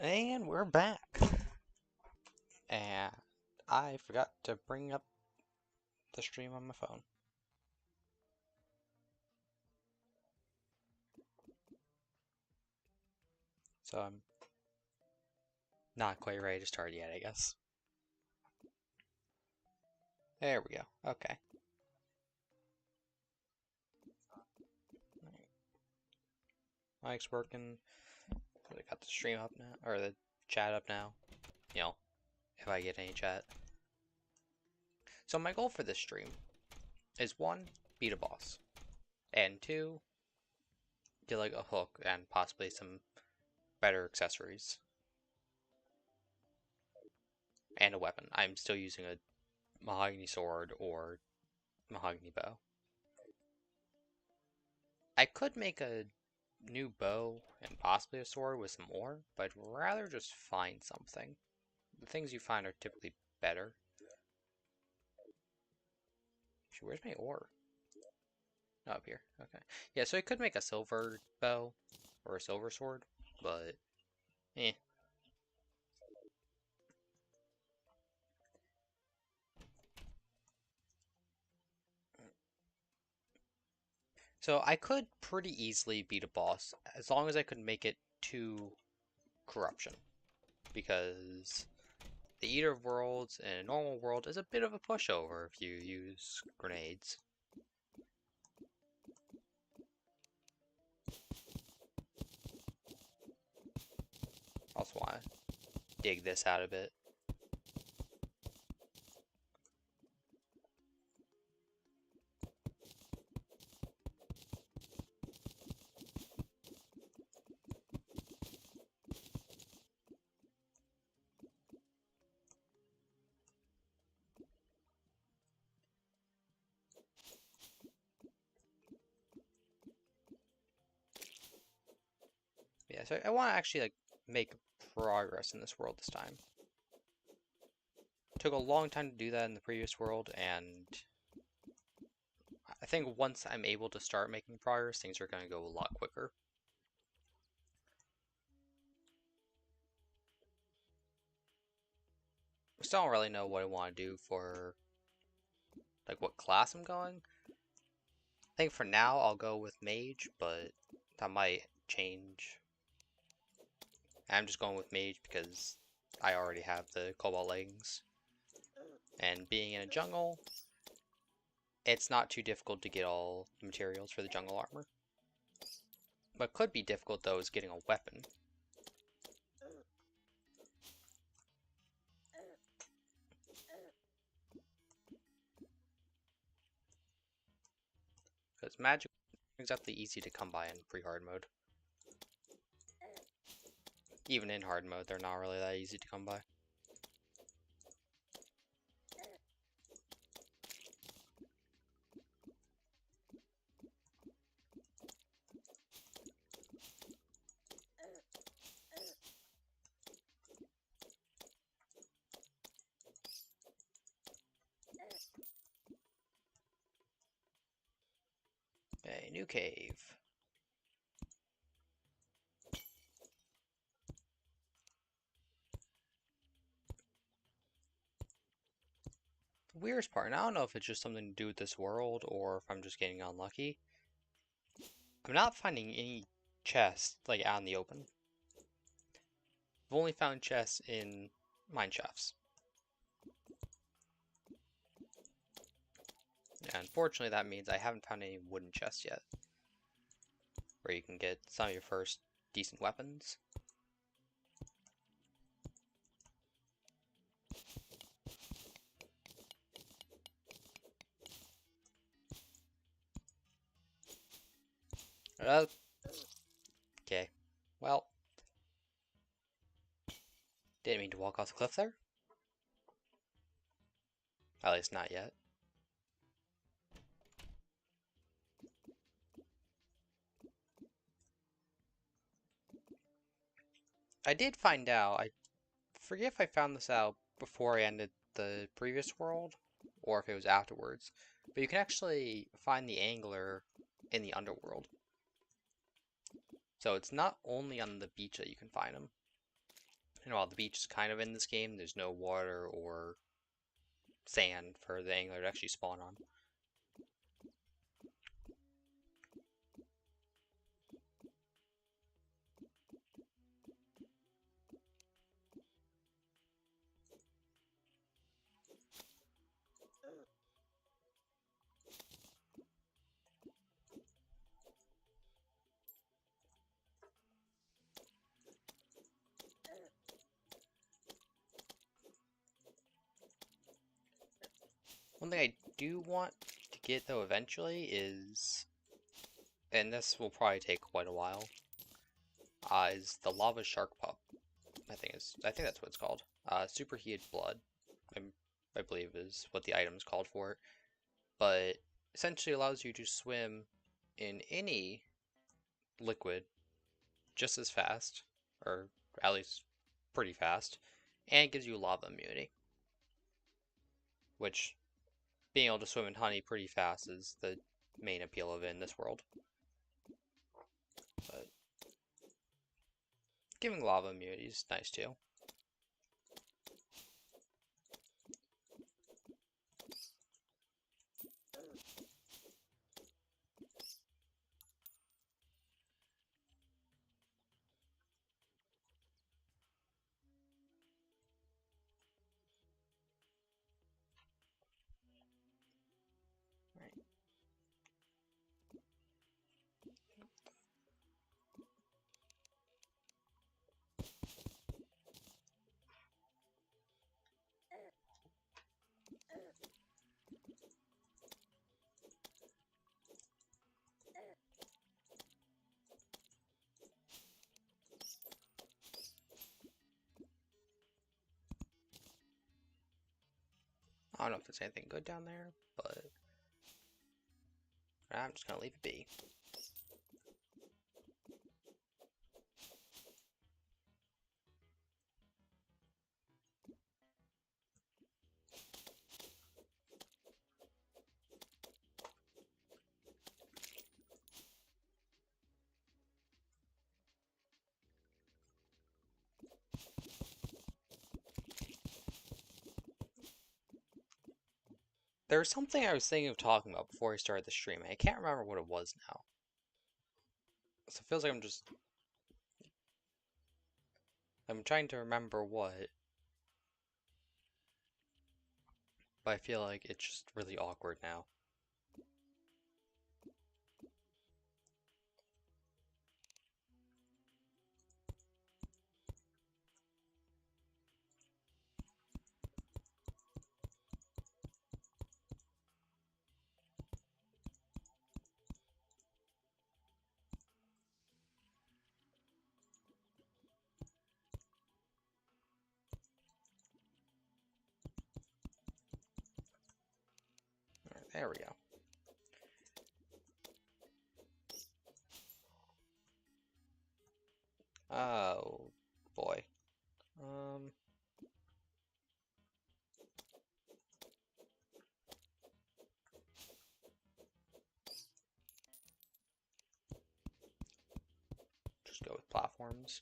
And we're back. And I forgot to bring up the stream on my phone. So I'm not quite ready to start yet, I guess. There we go. Okay. Mic's working. I got the stream up now, or the chat up now. You know, if I get any chat. So my goal for this stream is 1, beat a boss. And 2, get like a hook and possibly some better accessories. And a weapon. I'm still using a mahogany sword or mahogany bow. I could make a new bow and possibly a sword with some ore, but I'd rather just find something. The things you find are typically better. Actually, where's my ore? Oh, up here. Okay. Yeah, so I could make a silver bow or a silver sword, but eh. So I could pretty easily beat a boss as long as I could make it to corruption, because the Eater of Worlds in a normal world is a bit of a pushover if you use grenades. Also want to dig this out a bit. Yeah, so I want to actually like make progress in this world this time. It took a long time to do that in the previous world, and I think once I'm able to start making progress, things are going to go a lot quicker. I still don't really know what I want to do for like what class I'm going. I think for now I'll go with mage, but that might change. I'm just going with mage because I already have the cobalt leggings. And being in a jungle, it's not too difficult to get all the materials for the jungle armor. What could be difficult though is getting a weapon. Because magic is exactly easy to come by in pre-hard mode. Even in hard mode, they're not really that easy to come by. A new cave. The weirdest part, and I don't know if it's just something to do with this world or if I'm just getting unlucky. I'm not finding any chests like out in the open. I've only found chests in mine shafts. And unfortunately, that means I haven't found any wooden chests yet, where you can get some of your first decent weapons. Okay, well, didn't mean to walk off the cliff there. At least not yet. I did find out, I forget if I found this out before I ended the previous world, or if it was afterwards, but you can actually find the angler in the underworld. So it's not only on the beach that you can find them. And while the beach is kind of in this game, there's no water or sand for the angler to actually spawn on. One thing I do want to get though eventually is, and this will probably take quite a while, is the lava shark pup. I think that's what it's called. Superheated blood, I'm, I believe is what the item is called for it. But essentially allows you to swim in any liquid just as fast, or at least pretty fast, and it gives you lava immunity, which being able to swim in honey pretty fast is the main appeal of it in this world. But giving lava immunity is nice too. Right. I don't know if there's anything good down there, but I'm just gonna leave it be. There was something I was thinking of talking about before I started the stream, and I can't remember what it was now. So it feels like I'm trying to remember what, but I feel like it's just really awkward now. Alright, there we go. Oh boy. Just go with platforms.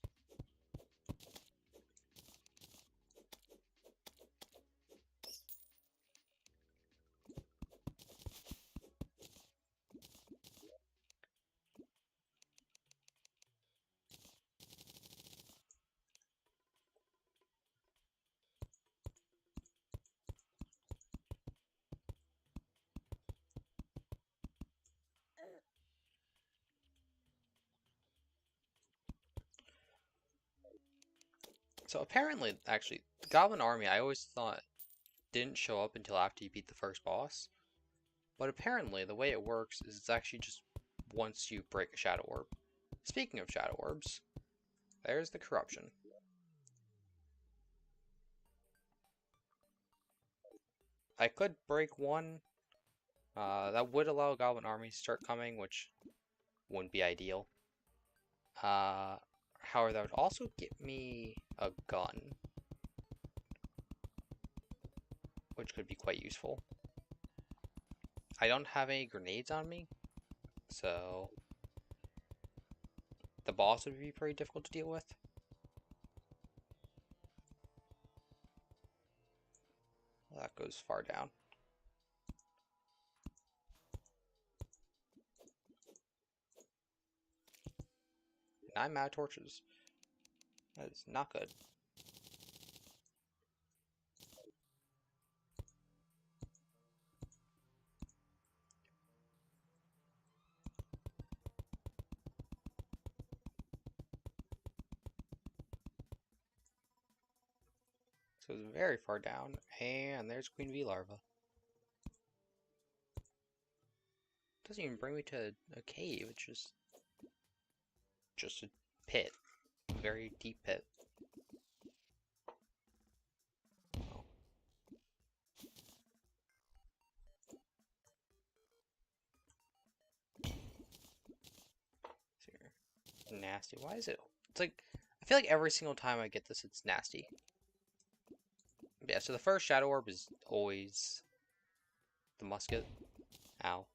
So apparently, actually, the Goblin Army I always thought didn't show up until after you beat the first boss. But apparently, the way it works is it's actually just once you break a Shadow Orb. Speaking of Shadow Orbs, there's the corruption. I could break one. That would allow Goblin armies to start coming, which wouldn't be ideal. However, that would also get me a gun, which could be quite useful. I don't have any grenades on me, so the boss would be pretty difficult to deal with. That goes far down. 9 mana torches. That is not good. So it's very far down, and there's Queen Bee larva. Doesn't even bring me to a cave. It's just a pit, a very deep pit. Oh. Nasty. Why is it? It's like I feel like every single time I get this, it's nasty. But yeah. So the first shadow orb is always the musket. Ow.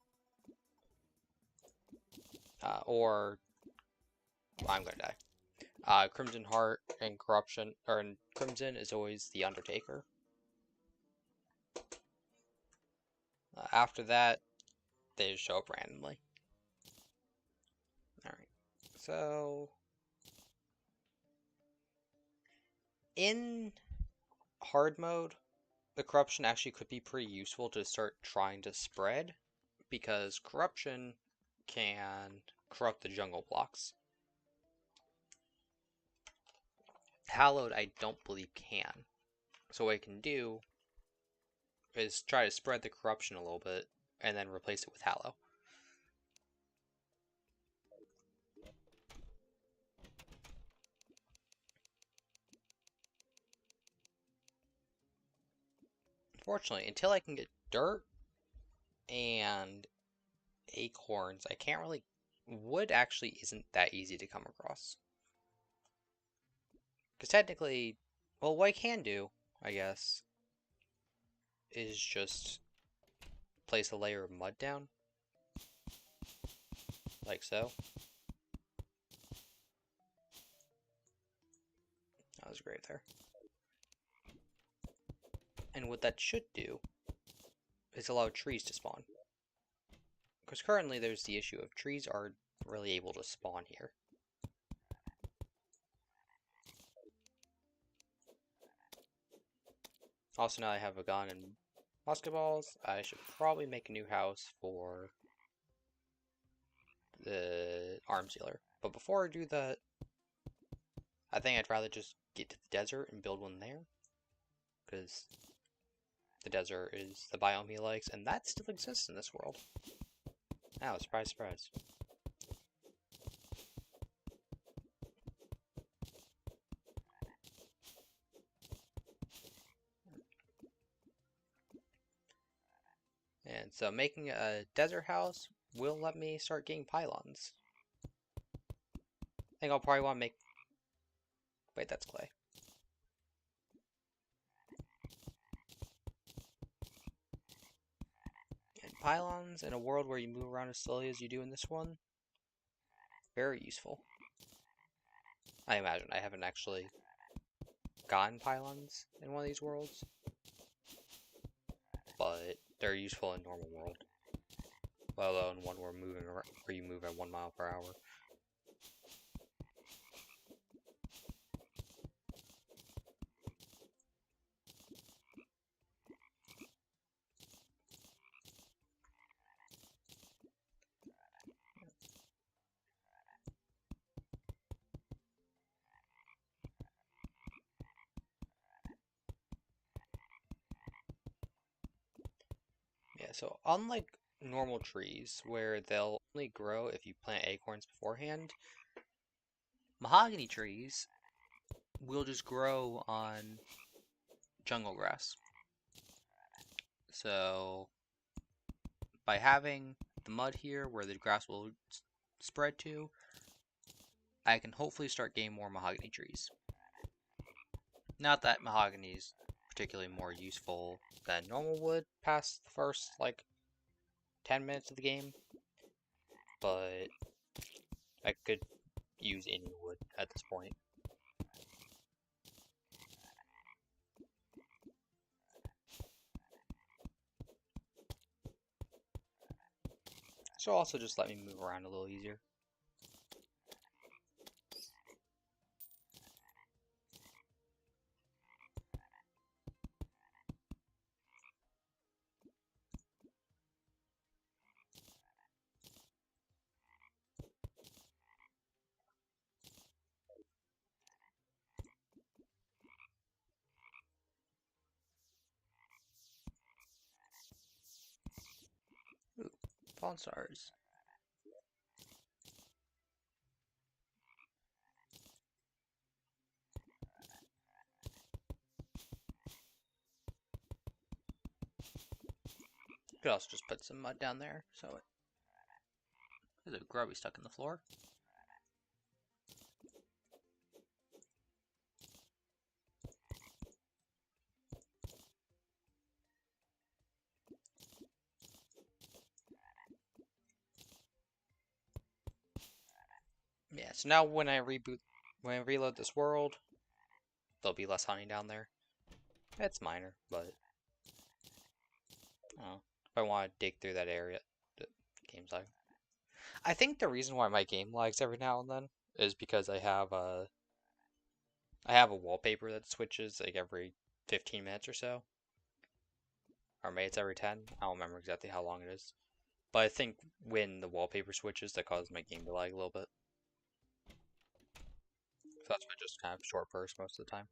Or I'm gonna die. Crimson Heart and Corruption, or in Crimson is always the Undertaker. After that, they just show up randomly. Alright, so in hard mode, the Corruption actually could be pretty useful to start trying to spread, because Corruption can corrupt the jungle blocks. Hallowed, I don't believe can. So what I can do is try to spread the Corruption a little bit, and then replace it with Hallow. Unfortunately, until I can get dirt and acorns, I can't really... Wood actually isn't that easy to come across. Because technically, well, what I can do, I guess, is just place a layer of mud down. Like so. That was great there. And what that should do is allow trees to spawn. Because currently there's the issue of trees aren't really able to spawn here. Also, now I have a gun and musket balls, I should probably make a new house for the arms dealer. But before I do that, I think I'd rather just get to the desert and build one there. Because the desert is the biome he likes, and that still exists in this world. Oh, surprise, surprise. And so making a desert house will let me start getting pylons. I think I'll probably want to make... Wait, that's clay. And pylons in a world where you move around as slowly as you do in this one, very useful. I imagine. I haven't actually gotten pylons in one of these worlds, but they're useful in normal world. Let alone one where you move at 1 mile per hour. Yeah, so unlike normal trees, where they'll only grow if you plant acorns beforehand, mahogany trees will just grow on jungle grass. So by having the mud here where the grass will spread to, I can hopefully start getting more mahogany trees. Not that mahogany is particularly more useful than normal wood past the first, like, 10 minutes of the game, but I could use any wood at this point. So also just let me move around a little easier. Ooh, fallen stars. Could also just put some mud down there, so there's a grubby stuck in the floor. Yeah, so now when I reload this world, there'll be less honey down there. It's minor, but if I want to dig through that area, the game's like. I think the reason why my game lags every now and then is because I have a wallpaper that switches like every 15 minutes or so, or maybe it's every 10. I don't remember exactly how long it is, but I think when the wallpaper switches, that causes my game to lag a little bit. So that's why I just kind of short burst most of the time.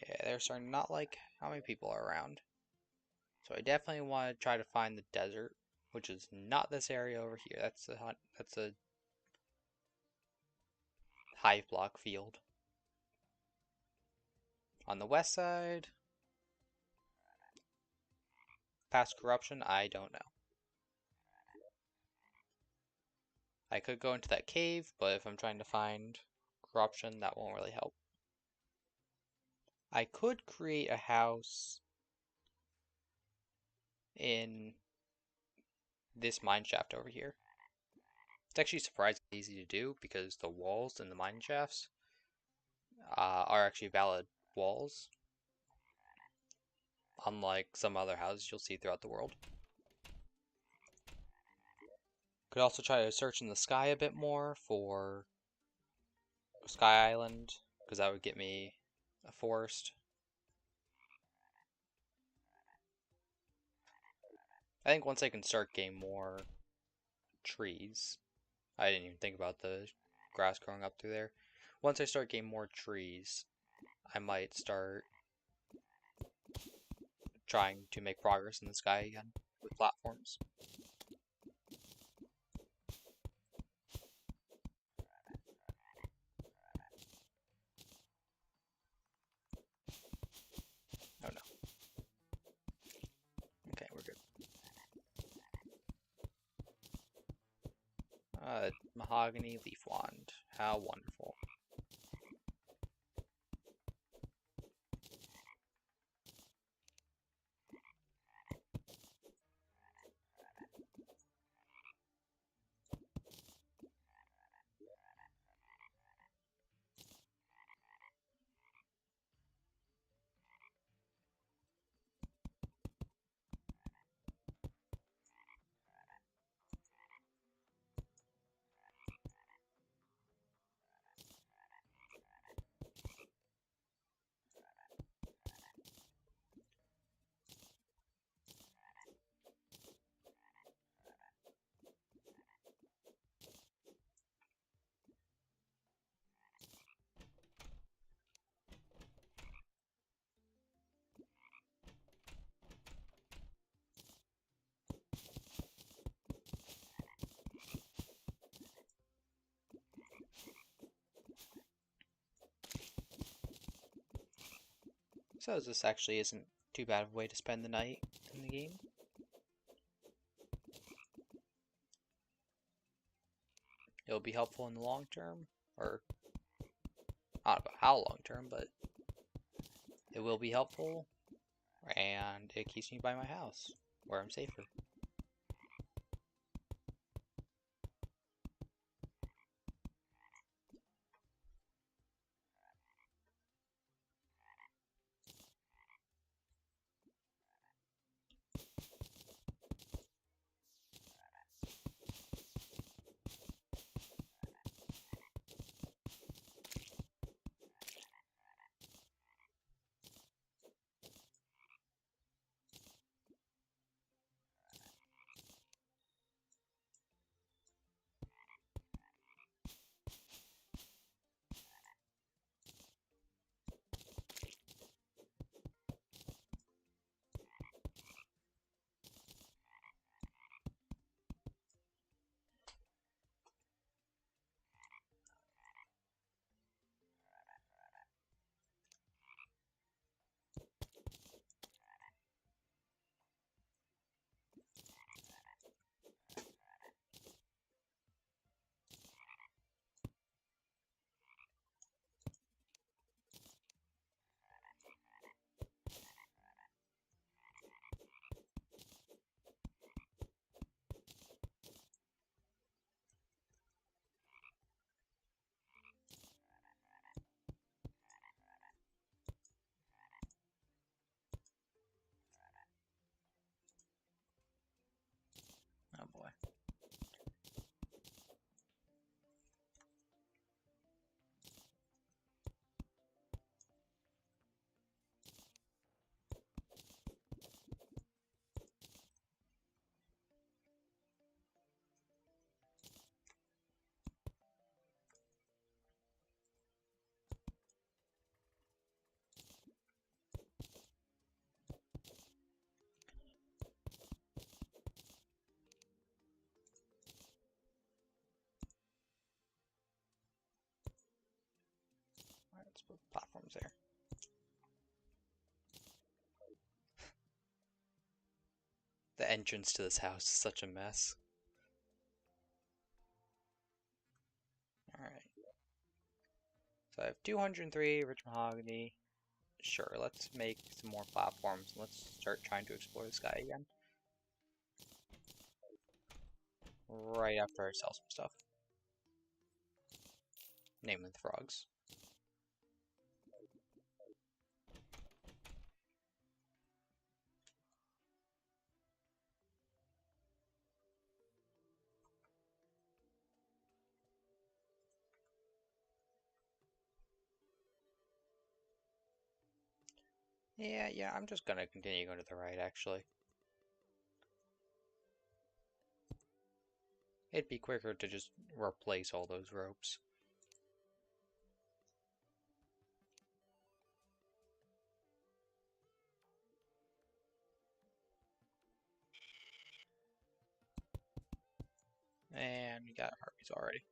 Yeah, they're starting to not like how many people are around. So I definitely want to try to find the desert, which is not this area over here. That's a hive block field. On the west side, past corruption, I don't know. I could go into that cave, but if I'm trying to find corruption, that won't really help. I could create a house in this mine shaft over here. It's actually surprisingly easy to do because the walls in the mine shafts are actually valid walls, unlike some other houses you'll see throughout the world. Could also try to search in the sky a bit more for Sky Island, because that would get me a forest. I think once I can start getting more trees, I didn't even think about the grass growing up through there. Once I start getting more trees, I might start trying to make progress in the sky again with platforms. Oh no. Okay, we're good. Mahogany leaf wand. How wonderful. So this actually isn't too bad of a way to spend the night in the game. It'll be helpful in the long term, or I don't know how long term, but it will be helpful, and it keeps me by my house, where I'm safer. Platforms there. The entrance to this house is such a mess. Alright. So I have 203 rich mahogany. Sure, let's make some more platforms. Let's start trying to explore the sky again. Right after I sell some stuff. Namely the frogs. Yeah, I'm just gonna continue going to the right, actually. It'd be quicker to just replace all those ropes. And we got harpies already.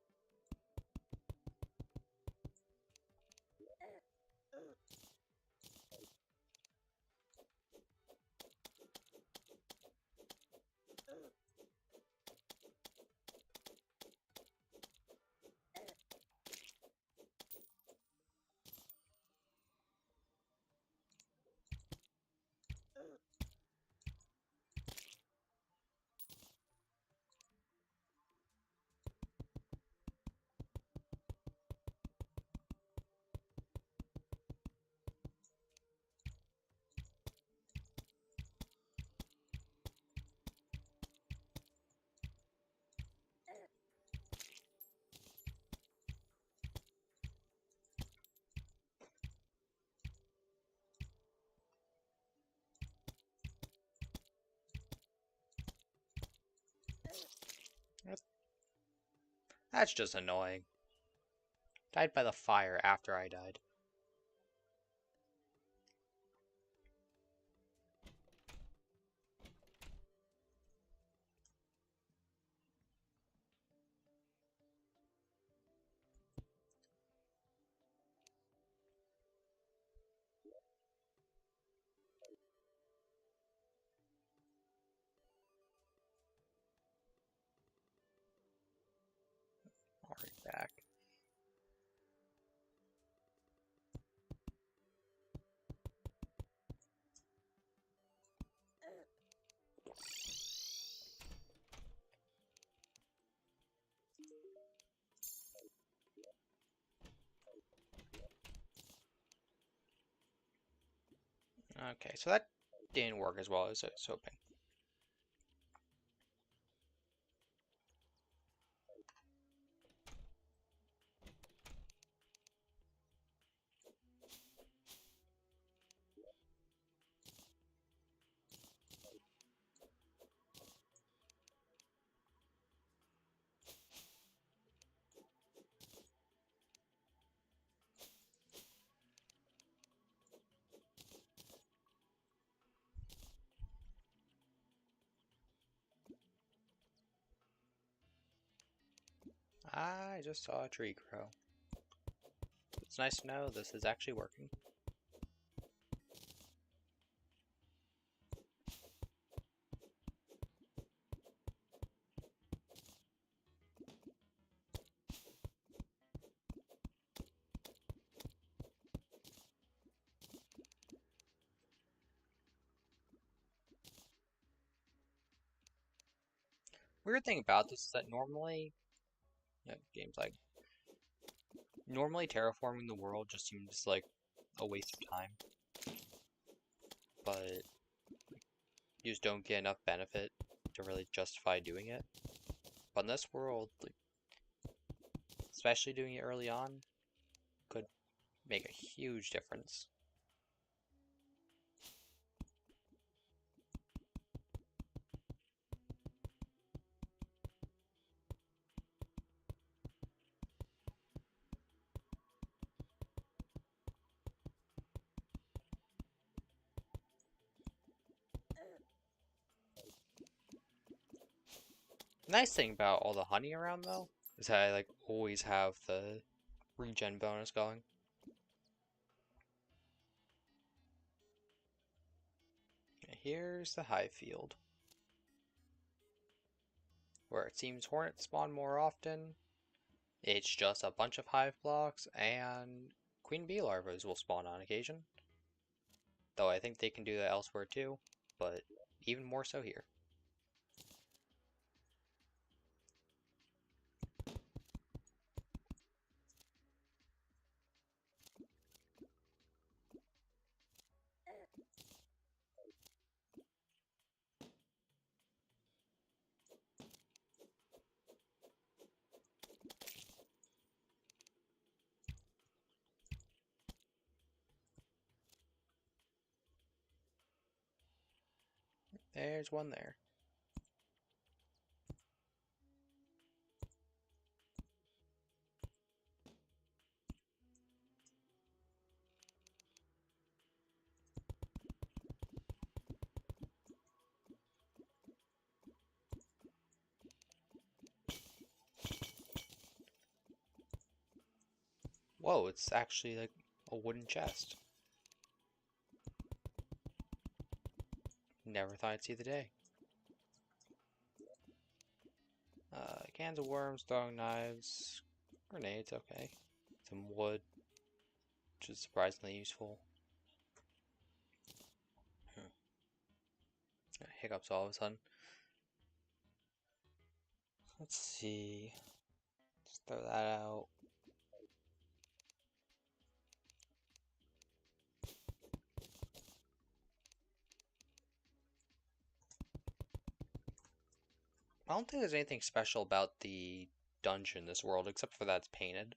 That's just annoying. Died by the fire after I died. Already back. Okay, so that didn't work as well as I was hoping. I just saw a tree grow. It's nice to know this is actually working. Weird thing about this is that normally, games like normally terraforming the world just seems like a waste of time, but you just don't get enough benefit to really justify doing it. But in this world, like, especially doing it early on, could make a huge difference. Nice thing about all the honey around though is that I like always have the regen bonus going. Here's the hive field, where it seems hornets spawn more often. It's just a bunch of hive blocks, and queen bee larvae will spawn on occasion. Though I think they can do that elsewhere too, but even more so here. There's one there. Whoa, it's actually like a wooden chest. Never thought I'd see the day. Cans of worms, throwing knives, grenades, okay. Some wood, which is surprisingly useful. Hiccups all of a sudden. Let's see. Let's throw that out. I don't think there's anything special about the dungeon in this world, except for that it's painted.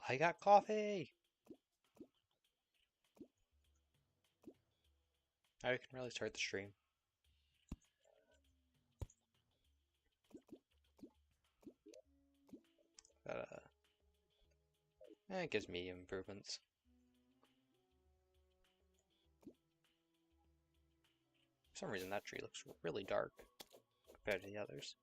I got coffee! Now we can really start the stream. It gives medium improvements. For some reason that tree looks really dark compared to the others.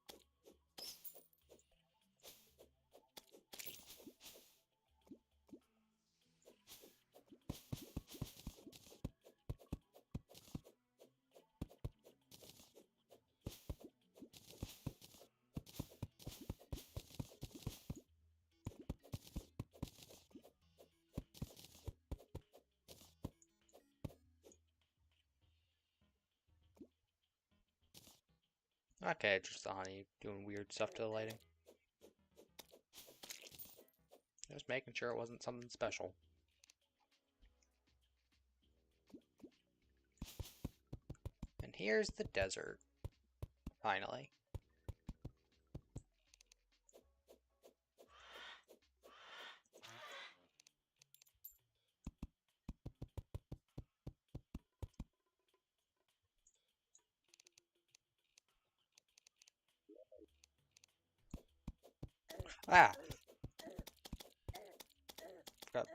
Okay, just the honey doing weird stuff to the lighting. Just making sure it wasn't something special. And here's the desert. Finally. Ah! Forgot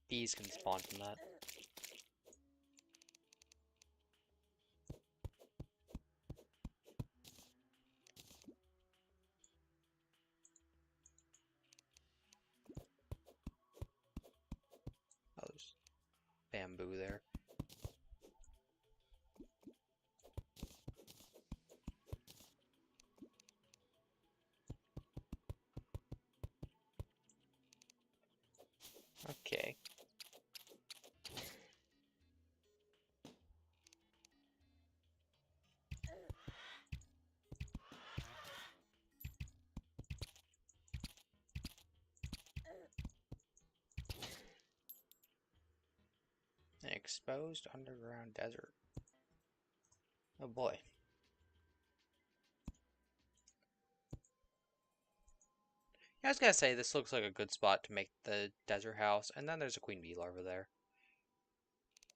bees can spawn from that. bamboo there. Okay. An exposed underground desert. Oh boy. Yeah, I was gonna say this looks like a good spot to make the desert house, and then there's a queen bee larva there.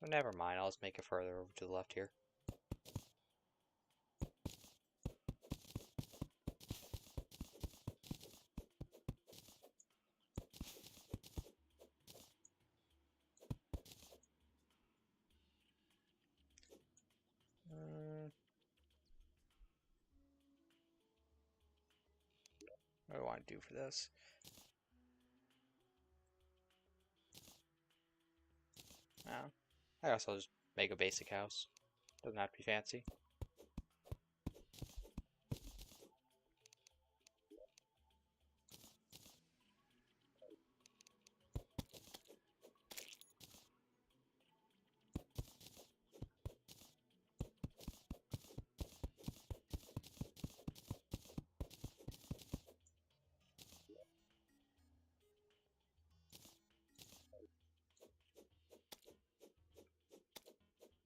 But never mind, I'll just make it further over to the left here. What do I want to do for this? Oh, I guess I'll just make a basic house. Doesn't have to be fancy.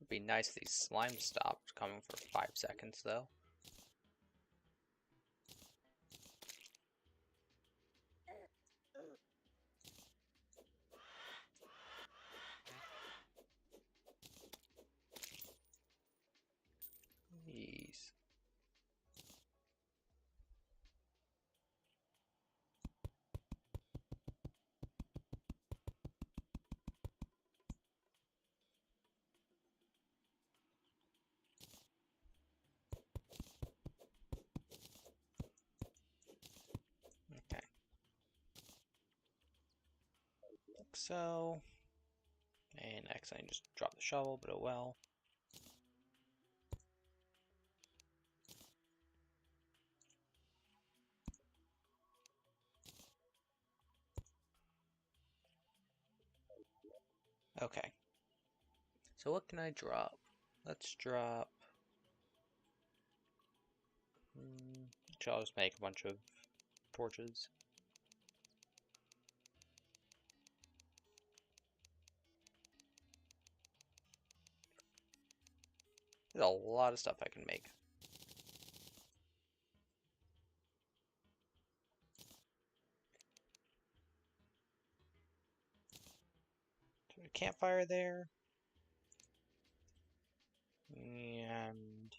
It'd be nice if these slimes stopped coming for 5 seconds, though. Jeez. Okay. Like so. And next I just drop the shovel, but oh well. Okay. So what can I drop? Let's drop... I'll just make a bunch of torches. There's a lot of stuff I can make. So a campfire there. And...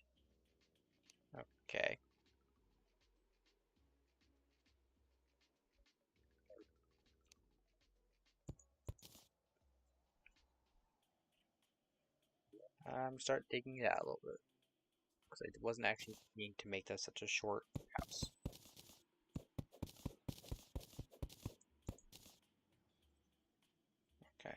okay. Start digging it out a little bit. Because I wasn't actually meaning to make this such a short house. Okay.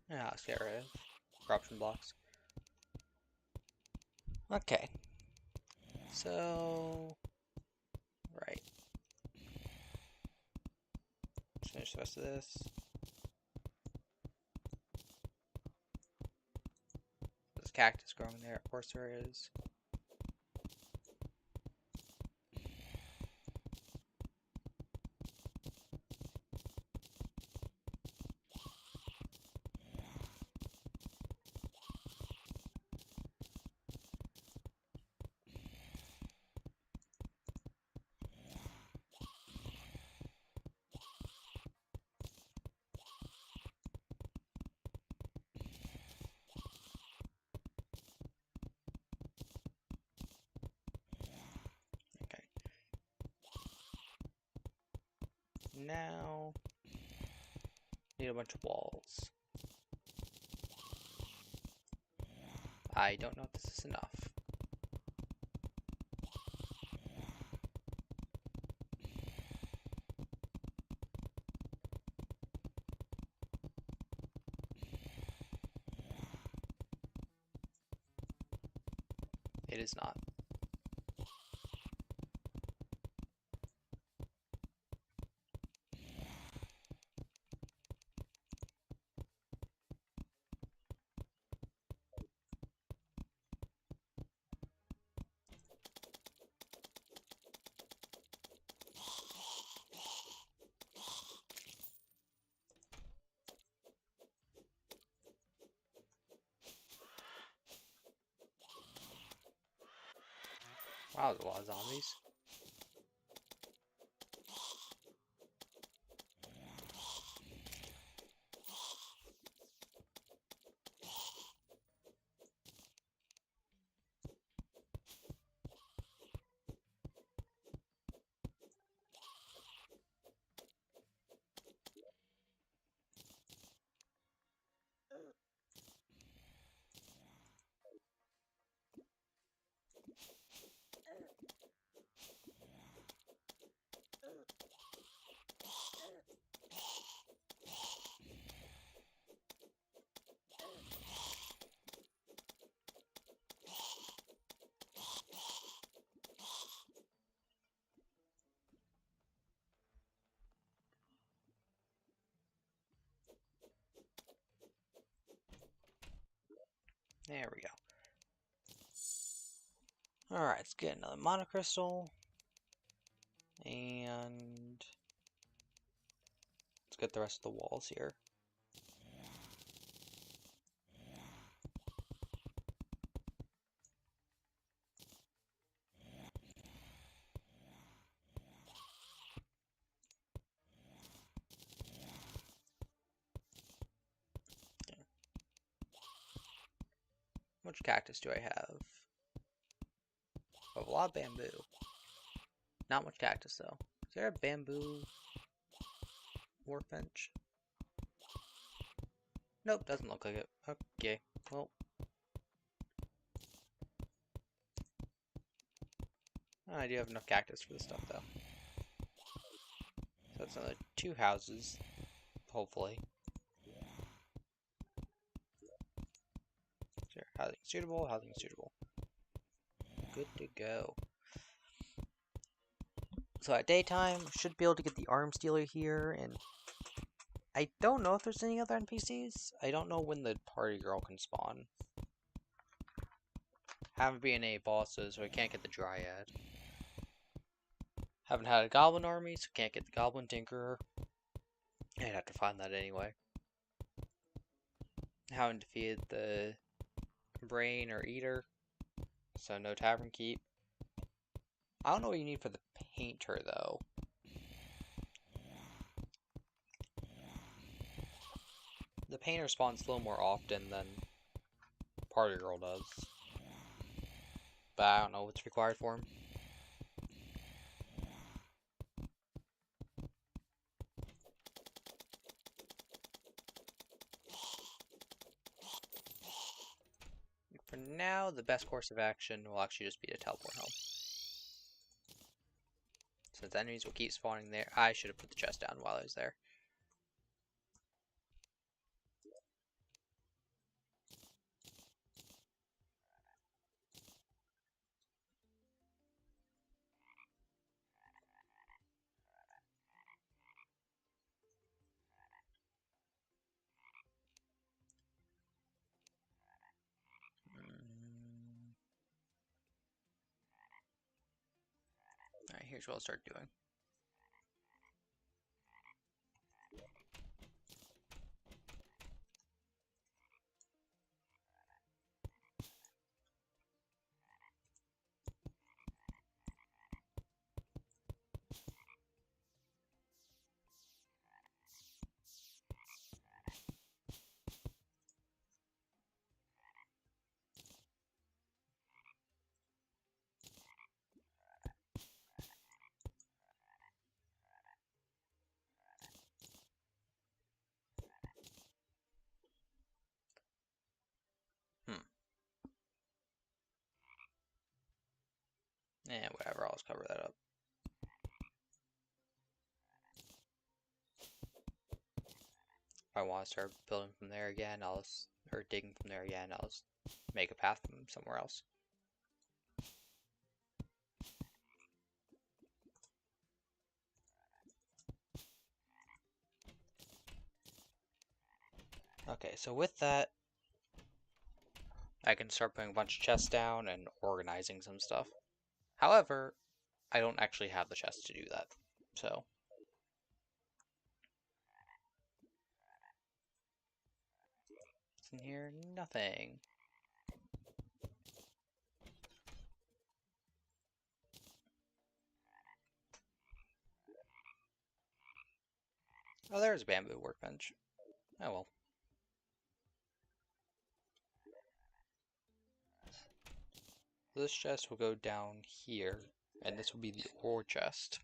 Yeah, let's get rid of corruption blocks. Okay. So... right. Let's finish the rest of this. There's cactus growing there, of course there is. now, need a bunch of walls. I don't know if this is enough. It is not. Wow, there's a lot of zombies. There we go. Alright, let's get another monocrystal. And let's get the rest of the walls here. How much cactus do I have? I have a lot of bamboo. Not much cactus though. Is there a bamboo workbench? Nope, doesn't look like it. Okay, well. I do have enough cactus for this stuff though. So that's another 2 houses, hopefully. Sure, housing suitable, housing suitable. Good to go. So at daytime, should be able to get the arms dealer here, and I don't know if there's any other NPCs. I don't know when the party girl can spawn. Haven't been any bosses, so I can't get the dryad. Haven't had a goblin army, so can't get the goblin tinkerer. I'd have to find that anyway. Haven't defeated the brain or eater, so no tavern keep. I don't know what you need for the painter though. The painter spawns a little more often than party girl does, but I don't know what's required for him. For now, the best course of action will actually just be to teleport home. Since enemies will keep spawning there, I should have put the chest down while I was there. Alright, here's what I'll start doing. And whatever, I'll just cover that up. If I want to start building from there again, or digging from there again, I'll just make a path from somewhere else. Okay, so with that, I can start putting a bunch of chests down and organizing some stuff. However, I don't actually have the chests to do that, so. What's in here? Nothing. Oh, there's a bamboo workbench. Oh well. This chest will go down here, and this will be the ore chest.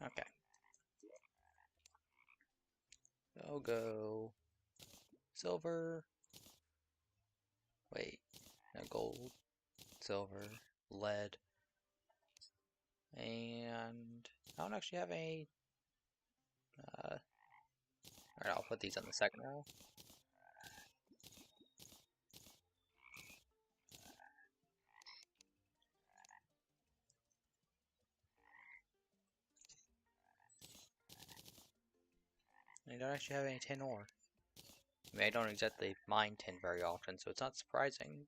Okay. So go silver. Wait, no, gold, silver, lead, and I don't actually have any. Alright, I'll put these on the second row. I don't actually have any tin ore. I mean, I don't exactly mine tin very often, so it's not surprising.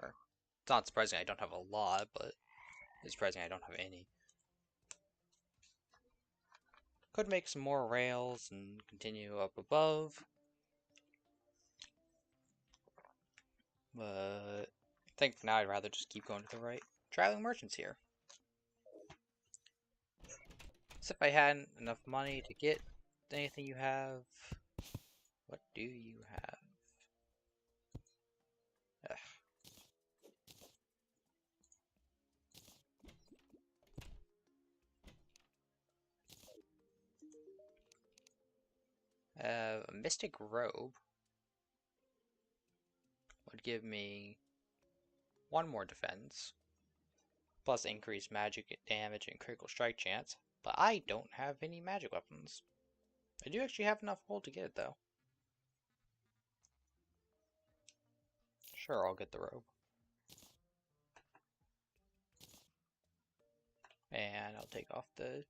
Or, it's not surprising I don't have a lot, but it's surprising I don't have any. Could make some more rails and continue up above. But I think for now I'd rather just keep going to the right. Traveling merchants here. So if I had enough money to get anything you have, what do you have? Ugh. A mystic robe would give me one more defense, plus increased magic damage and critical strike chance, but I don't have any magic weapons. I do actually have enough gold to get it though. Sure, I'll get the robe. And I'll take off the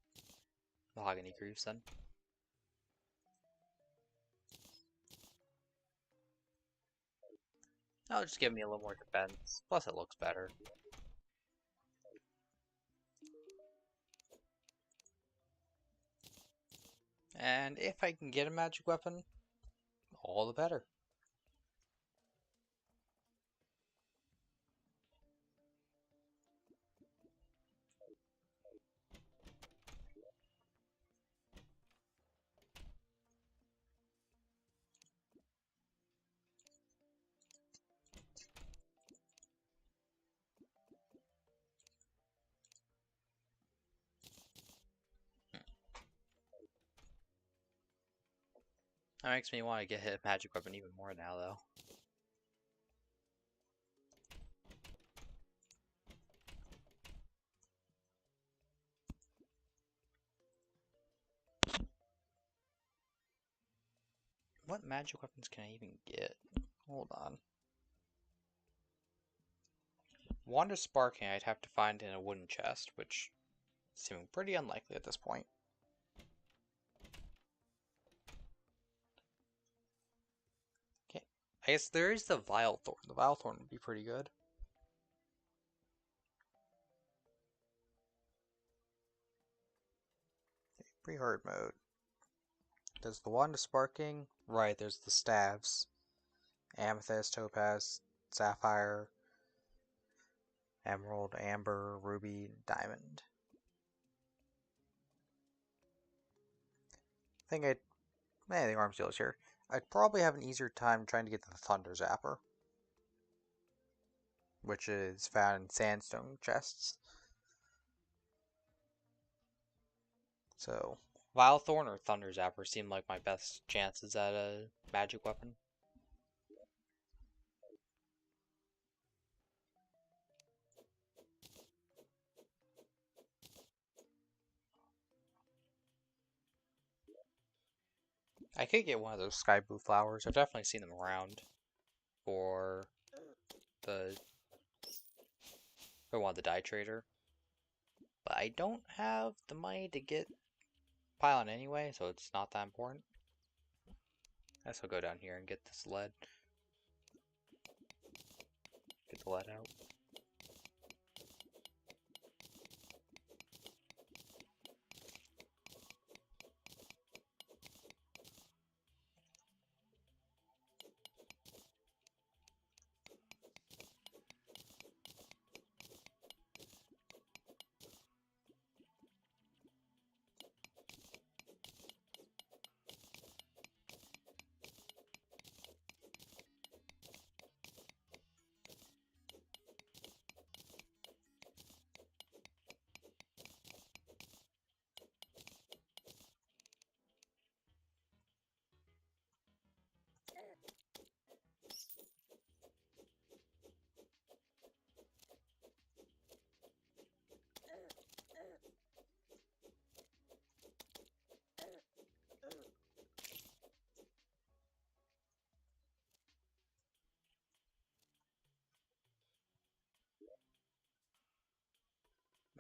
mahogany greaves then. That'll just give me a little more defense, plus it looks better. And if I can get a magic weapon, all the better. That makes me want to get a magic weapon even more now, though. What magic weapons can I even get? Hold on. Wander Sparking I'd have to find in a wooden chest, which is seeming pretty unlikely at this point. Okay. I guess there is the Vile Thorn. The Vile Thorn would be pretty good. Pre-hard mode. There's the one sparking. Right, there's the staves. Amethyst, topaz, sapphire, emerald, amber, ruby, diamond. I think the arm seal is here. I'd probably have an easier time trying to get to the thunder zapper, which is found in sandstone chests. So, Vilethorn or Thunder Zapper seem like my best chances at a magic weapon. I could get one of those sky blue flowers. I've definitely seen them around for the one of the dye trader. But I don't have the money to get Pylon anyway, so it's not that important. I guess I'll go down here and get this lead. Get the lead out.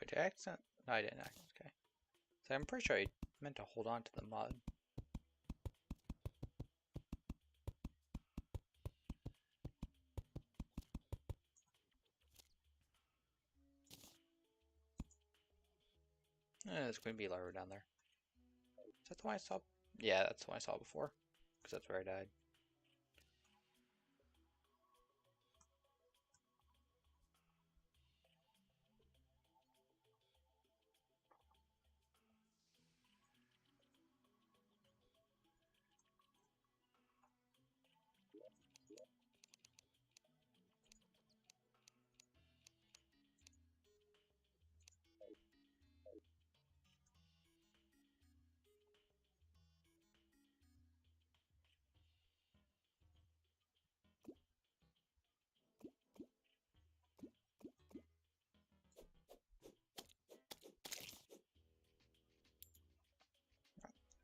Wait, did I accident? No, I didn't accident. Okay. So I'm pretty sure I meant to hold on to the mud. There's Queen Bee larva down there. Is that the one I saw? Yeah, that's the one I saw before. Because that's where I died.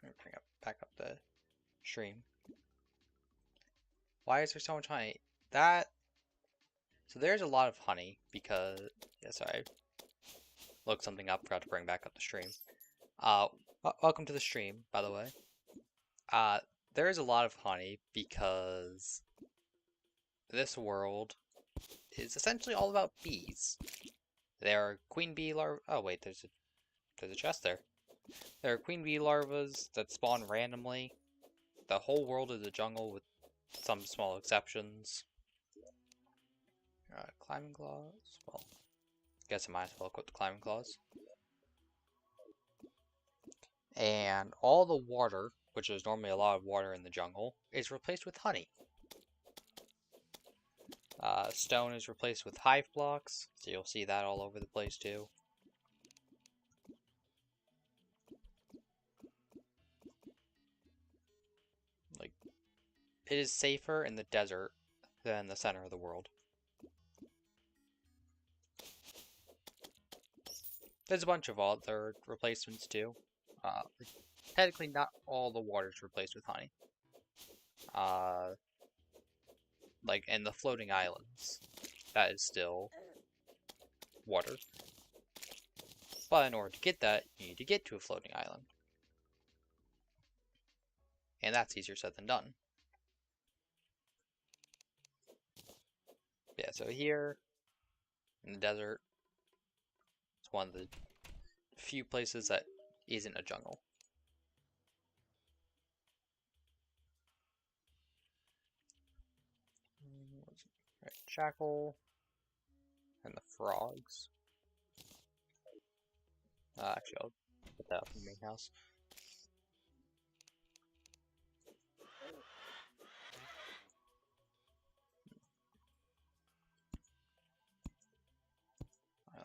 Let me back up the stream. Why is there so much honey? So there's a lot of honey because, yeah, sorry, looked something up, forgot to bring back up the stream. Welcome to the stream, by the way. There is a lot of honey because this world is essentially all about bees. There are queen bee larvae. Oh wait, there's a chest there. There are queen bee larvas that spawn randomly. The whole world is a jungle with some small exceptions. Climbing claws. Well, I guess I might as well equip the climbing claws. And all the water, which is normally a lot of water in the jungle, is replaced with honey. Stone is replaced with hive blocks, so you'll see that all over the place too. Like, it is safer in the desert than the center of the world. There's a bunch of other replacements too. Technically, not all the water is replaced with honey. Like in the floating islands, that is still water. But in order to get that, you need to get to a floating island. And that's easier said than done. Yeah, so here in the desert, it's one of the few places that isn't a jungle. Right, jackal and the frogs. Actually, I'll put that up in the main house.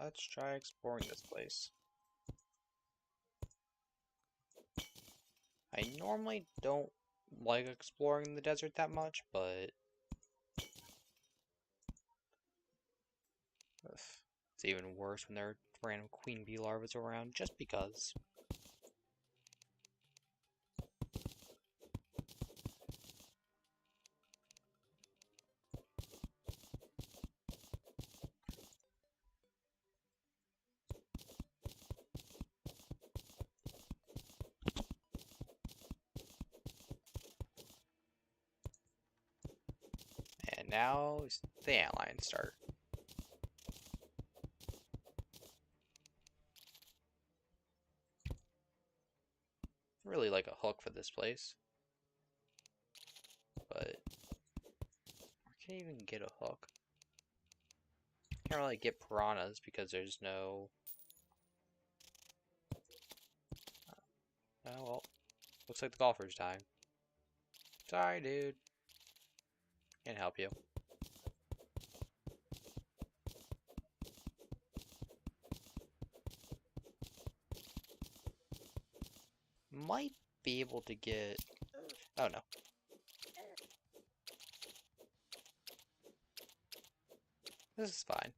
Let's try exploring this place. I normally don't like exploring the desert that much, but it's even worse when there are random queen bee larvae around, just because. And now the antlions start. Really like a hook for this place, but I can't even get a hook. Can't really get piranhas because there's no. Oh well, looks like the golfer's dying. Sorry, dude. Can't help you. Might be able to get. Oh no. This is fine.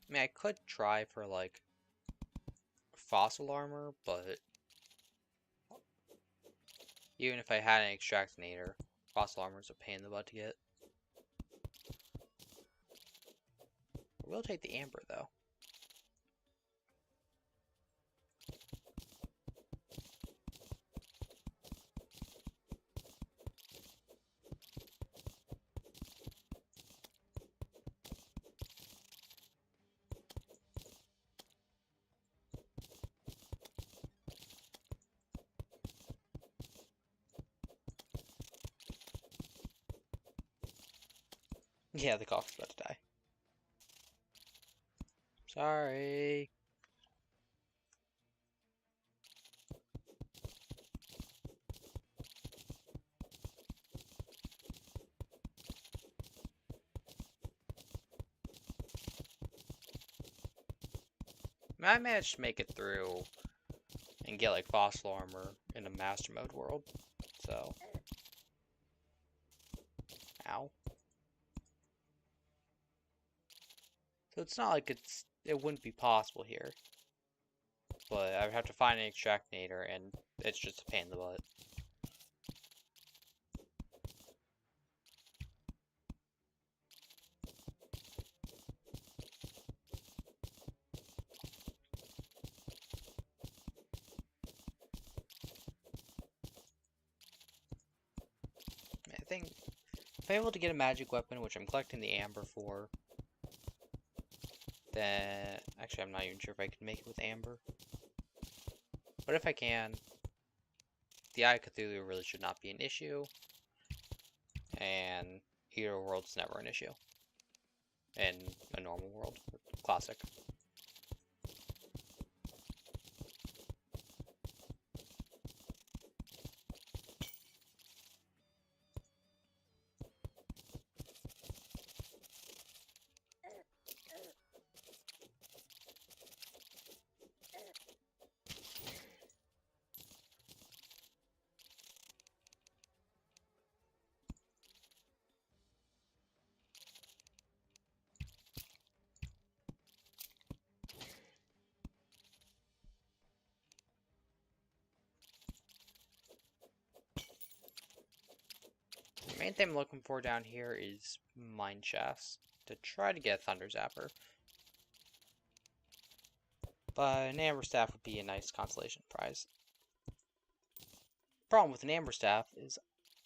I mean, I could try for like fossil armor, but even if I had an extractinator, fossil armor is a pain in the butt to get. We'll take the amber though. Yeah, the golfer's about to die. Sorry. I managed to make it through and get like fossil armor in a master mode world. So, ow. So it's not like it wouldn't be possible here, but I would have to find an extractinator, and it's just a pain in the butt. I think if I'm able to get a magic weapon, which I'm collecting the amber for, then actually I'm not even sure if I can make it with amber. But if I can, the Eye of Cthulhu really should not be an issue, and Hero World's never an issue in a normal world, classic. The main thing I'm looking for down here is mine shafts to try to get a Thunder Zapper. But an Amber Staff would be a nice consolation prize. Problem with an Amber Staff is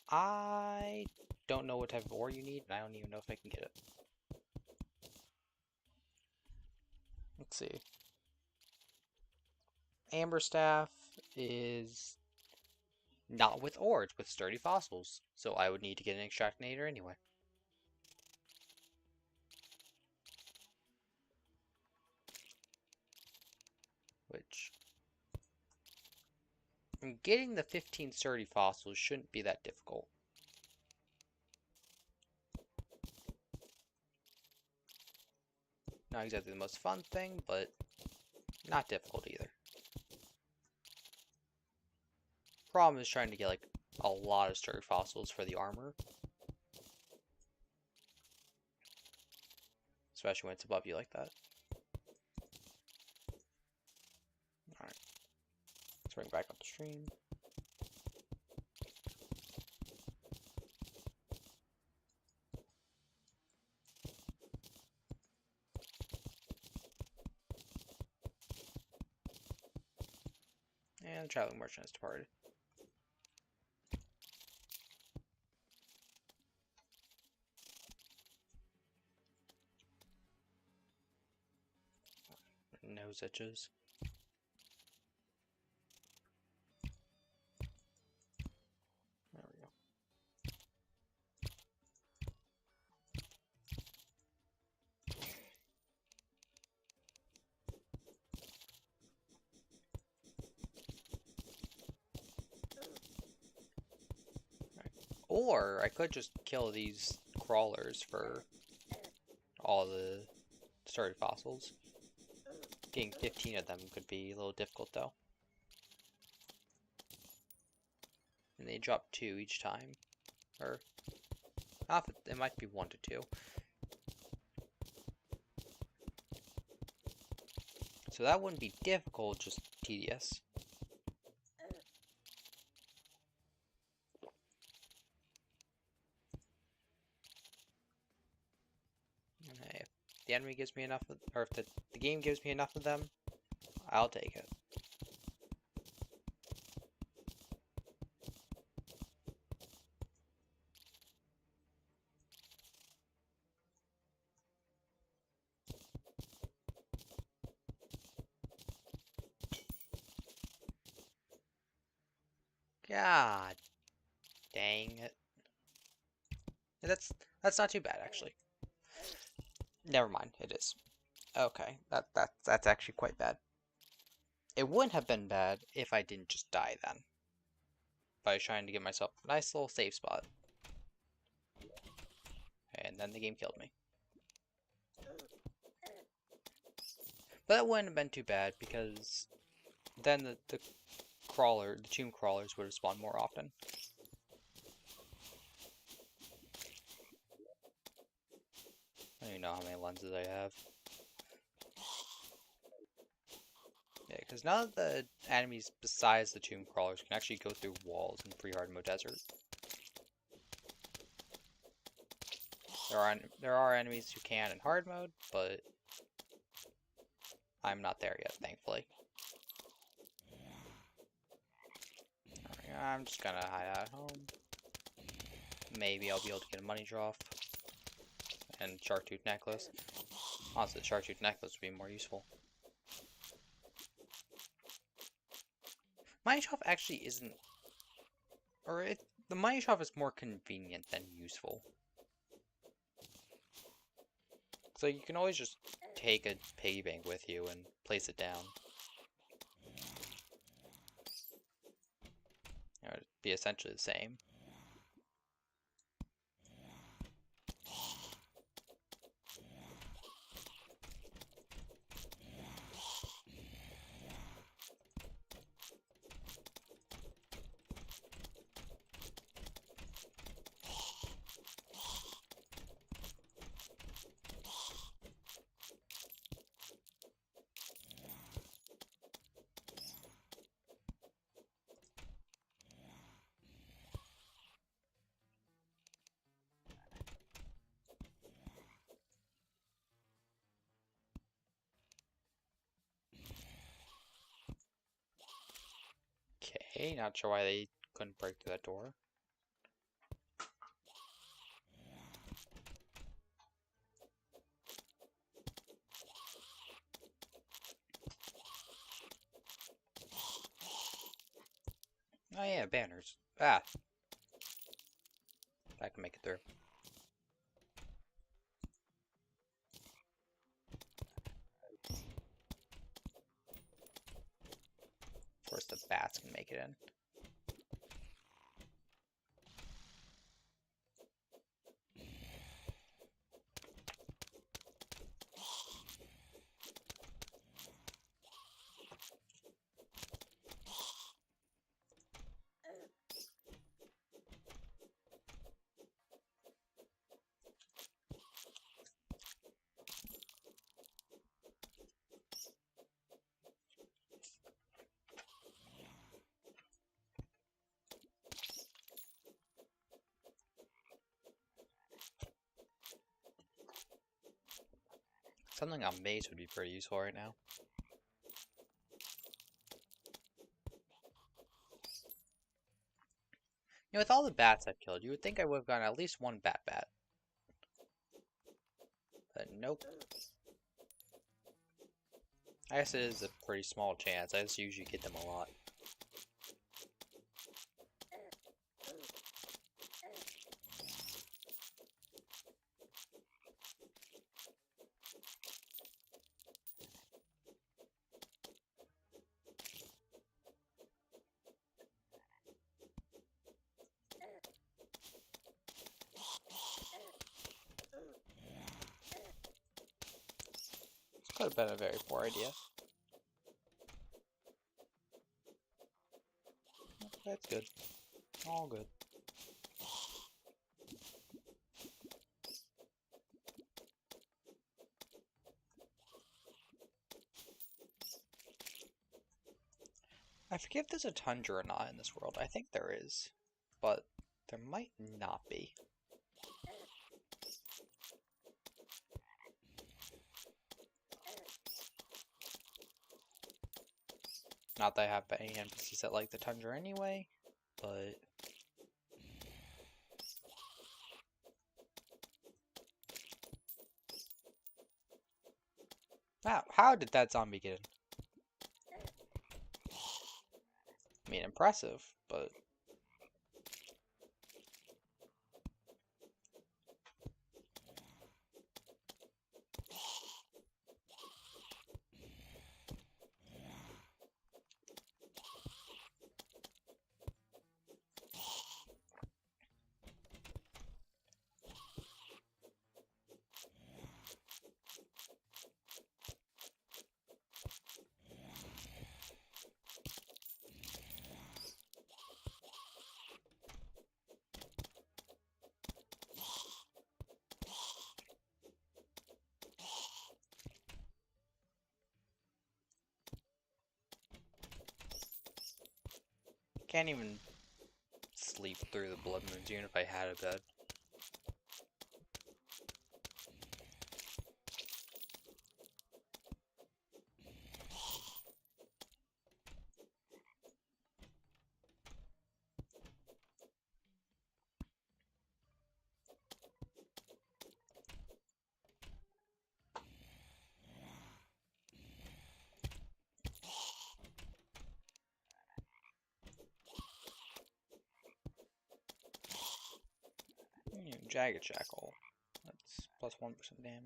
I don't know what type of ore you need, and I don't even know if I can get it. Let's see. Amber Staff is Not with ores, with sturdy fossils. So I would need to get an extractinator anyway. Which... getting the 15 sturdy fossils shouldn't be that difficult. Not exactly the most fun thing, but not difficult either. Problem is trying to get like a lot of sturdy fossils for the armor. Especially when it's above you like that. Alright. Let's bring back up the stream. And the traveling merchant has departed. Nose itches. There we go. Right. Or I could just kill these crawlers for all the sturdy fossils. Getting 15 of them could be a little difficult though. And they drop 2 each time. Or, it might be 1 to 2. So that wouldn't be difficult, just tedious. Okay, if the enemy gives me enough, or if the game gives me enough of them, I'll take it. God dang it. That's not too bad actually. Never mind, it is. Okay, that's actually quite bad. It wouldn't have been bad if I didn't just die then. If I was trying to get myself a nice little safe spot. And then the game killed me. But that wouldn't have been too bad because then the tomb crawlers would have spawned more often. I don't even know how many lenses I have. Yeah, because none of the enemies besides the tomb crawlers can actually go through walls in free hard mode desert. There are enemies who can in hard mode, but I'm not there yet, thankfully. Right, I'm just gonna hide out at home. Maybe I'll be able to get a money trough and shark tooth necklace. Honestly, the shark tooth necklace would be more useful. Money trough actually isn't, the money trough is more convenient than useful. So you can always just take a piggy bank with you and place it down. It would be essentially the same. Okay, not sure why they couldn't break through that door. Oh yeah, banners. Ah, I can make it through. Of course, the bats can make it in. Something on maze would be pretty useful right now. You know, with all the bats I've killed, you would think I would have gotten at least one bat. But nope. I guess it is a pretty small chance. I just usually get them a lot. Could have been a very poor idea. That's good. All good. I forget if there's a tundra or not in this world. I think there is. But there might not be. Not that I have any NPCs that like the tundra anyway, but... Wow, how did that zombie get in? I mean, impressive, but... Can't even sleep through the blood moons, even if I had a bed. Jagged Shackle. That's plus 1% damage.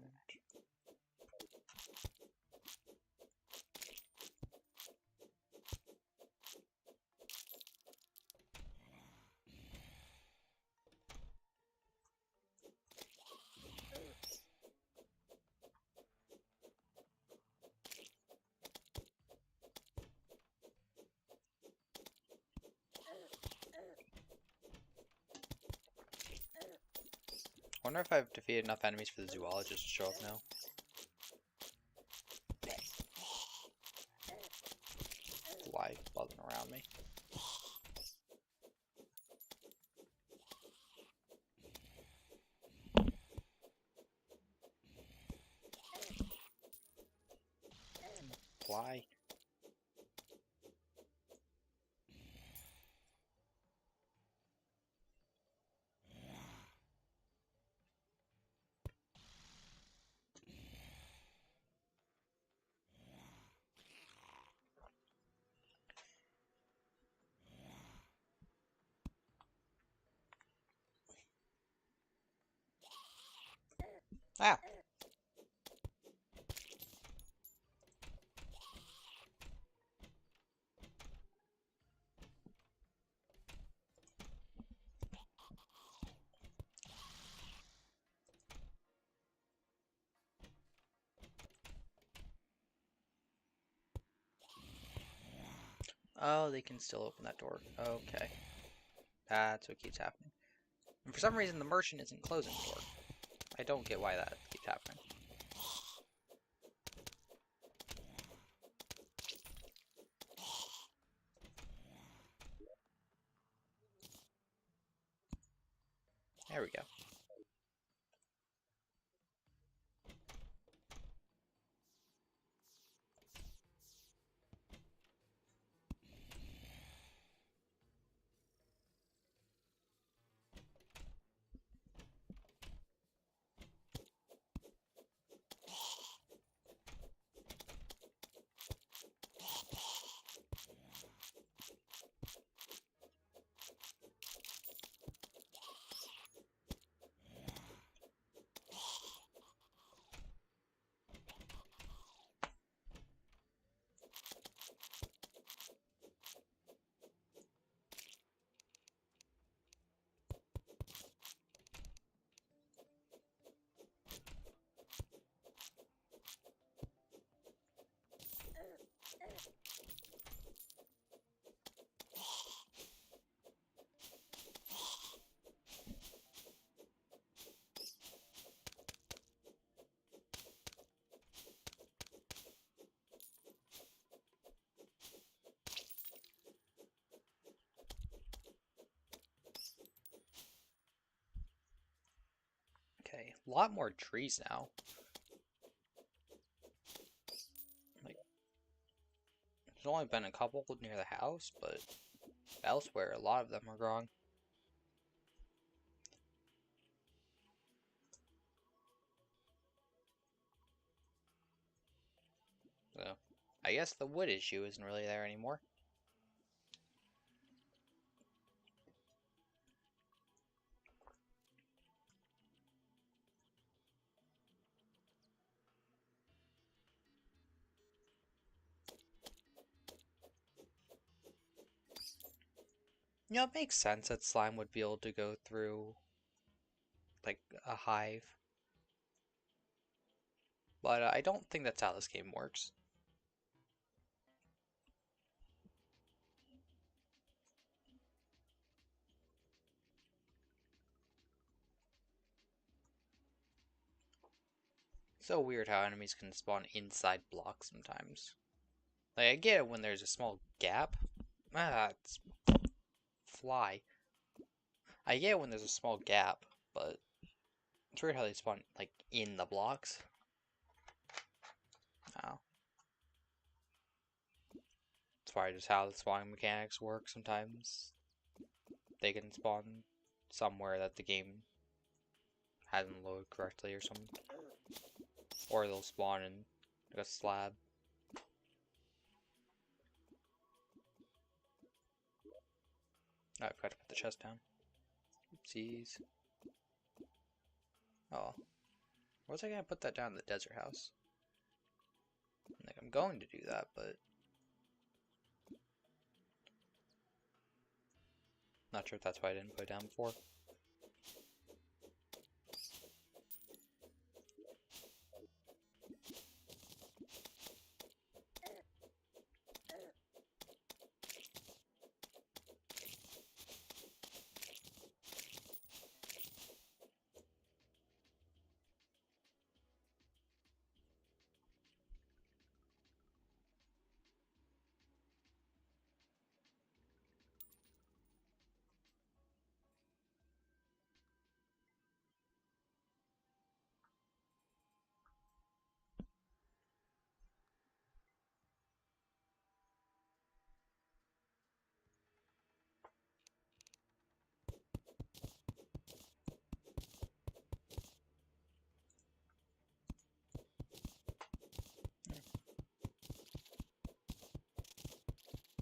Wonder if I've defeated enough enemies for the zoologist to show up now. Fly buzzing around me. Fly. Ah! Oh, they can still open that door. Okay. That's what keeps happening. And for some reason, the merchant isn't closing the door. I don't get why that keeps happening. There we go. Okay, a lot more trees now. Like, there's only been a couple near the house, but elsewhere, a lot of them are growing. So, I guess the wood issue isn't really there anymore. You know, it makes sense that slime would be able to go through, like, a hive. But I don't think that's how this game works. So weird how enemies can spawn inside blocks sometimes. Like, I get it when there's a small gap. Ah, it's fly. I get it when there's a small gap, but it's weird how they spawn, like, in the blocks. Oh. It's probably just how the spawning mechanics work sometimes. They can spawn somewhere that the game hasn't loaded correctly or something. Or they'll spawn in like a slab. Oh, I forgot to put the chest down. Oopsies. Oh. Was I gonna put that down in the desert house? Like, I'm going to do that, but not sure if that's why I didn't put it down before.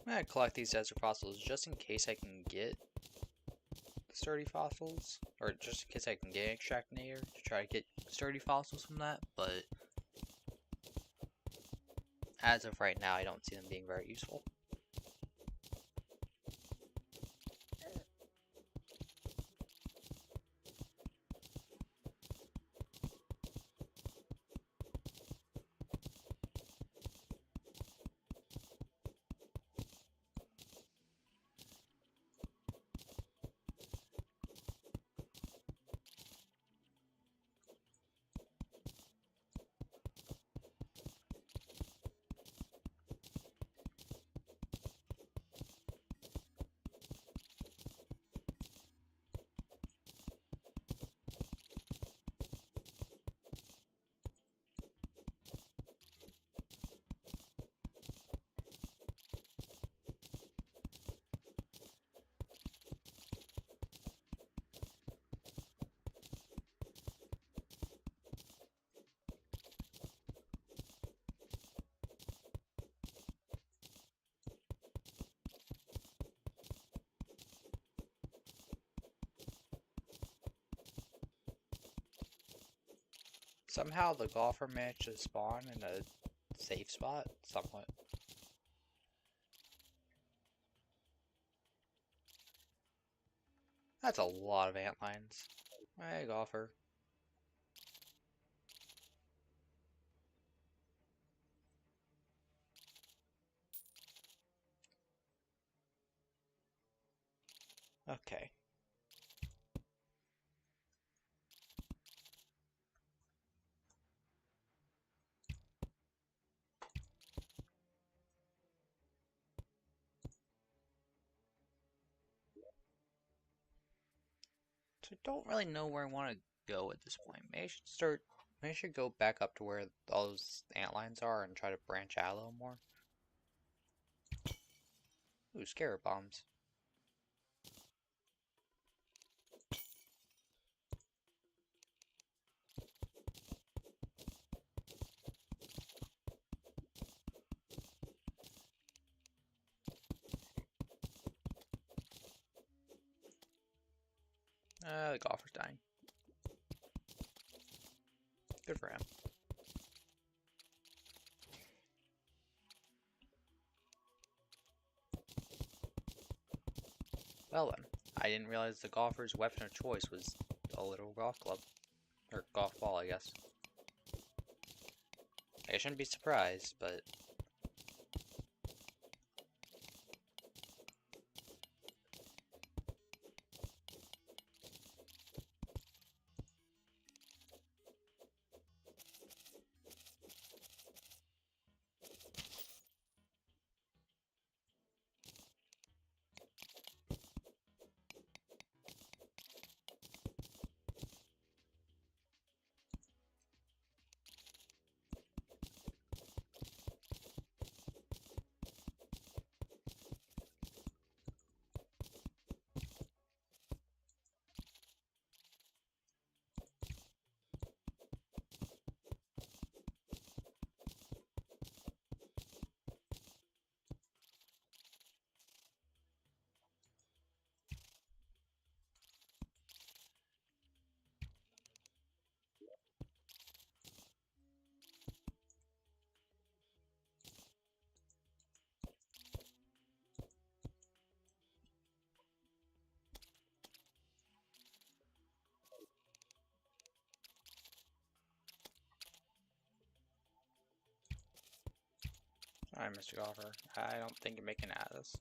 I'm gonna collect these desert fossils just in case I can get the sturdy fossils, or just in case I can get an extractinator to try to get sturdy fossils from that, but as of right now, I don't see them being very useful. Somehow the golfer managed to spawn in a safe spot, somewhat. That's a lot of antlines. Hey, golfer. Okay. So I don't really know where I want to go at this point. Maybe I should go back up to where all those antlines are and try to branch out a little more. Ooh, scarab bombs. The golfer's dying. Good for him. Well then, I didn't realize the golfer's weapon of choice was a little golf club. Or golf ball, I guess. I shouldn't be surprised, but... Alright, Mr. Golfer. I don't think you're making it out of this.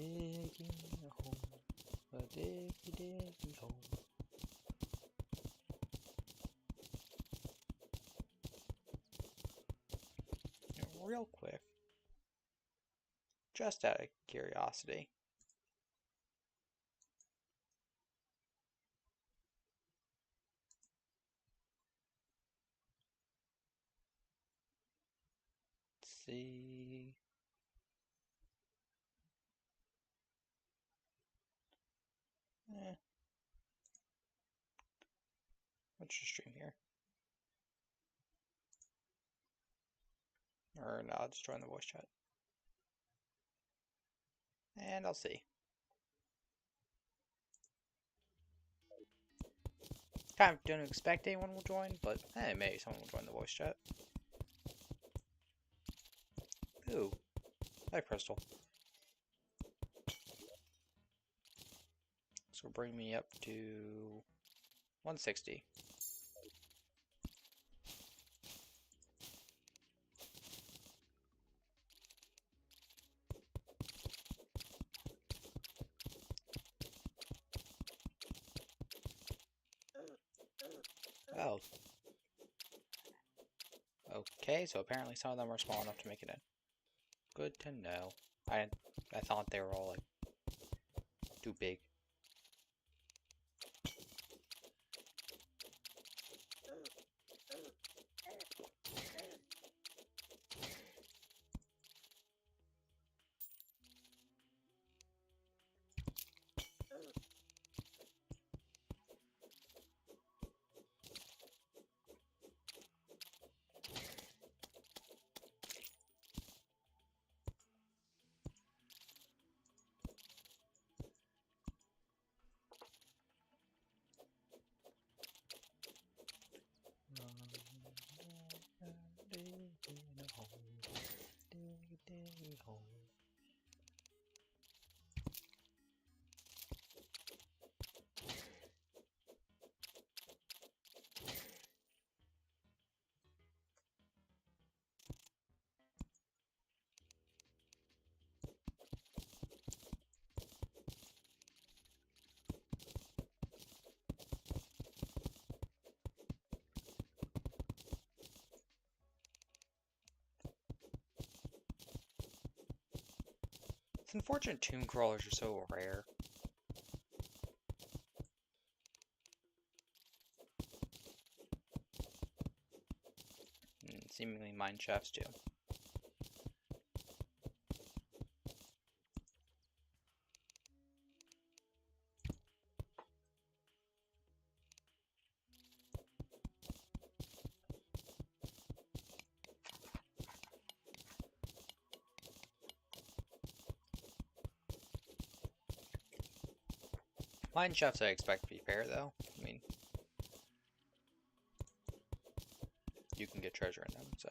Digging a hole, a diggy diggy hole. Now, real quick, just out of curiosity, let's see. Let's just stream here. Or no, I'll just join the voice chat. And I'll see. Kind of don't expect anyone will join, but hey, maybe someone will join the voice chat. Ooh, hi Crystal. So bring me up to 160. Oh. Okay, so apparently some of them are small enough to make it in. Good to know. I thought they were all like too big. It's unfortunate tomb crawlers are so rare. And seemingly mine shafts too. Mine shafts I expect to be fair though. I mean, you can get treasure in them, so.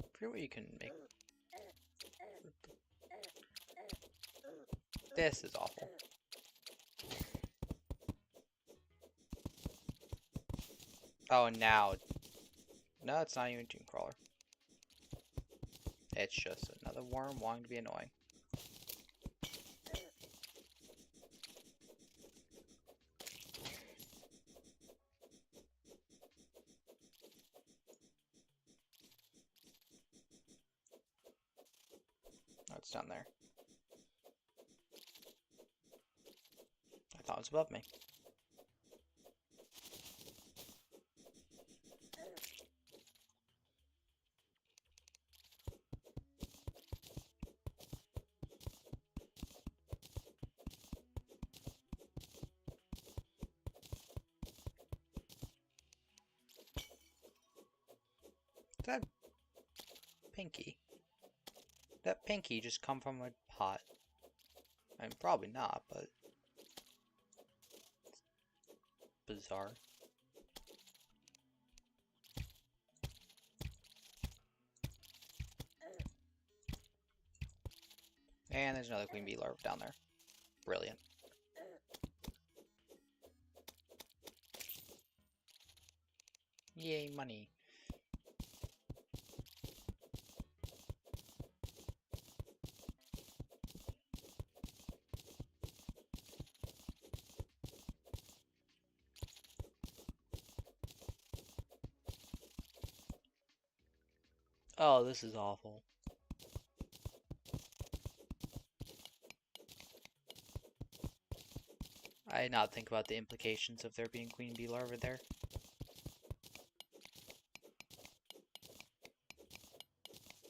I forget what you can make. This is awful. Oh, now. No, it's not even a tomb crawler. It's just another worm wanting to be annoying. Oh, it's down there. I thought it was above me. Is that pinky? Did that pinky just come from a pot? I mean, probably not, but it's bizarre. And there's another queen bee larva down there. Brilliant. Yay, money. Oh, this is awful. I did not think about the implications of there being queen bee larvae there.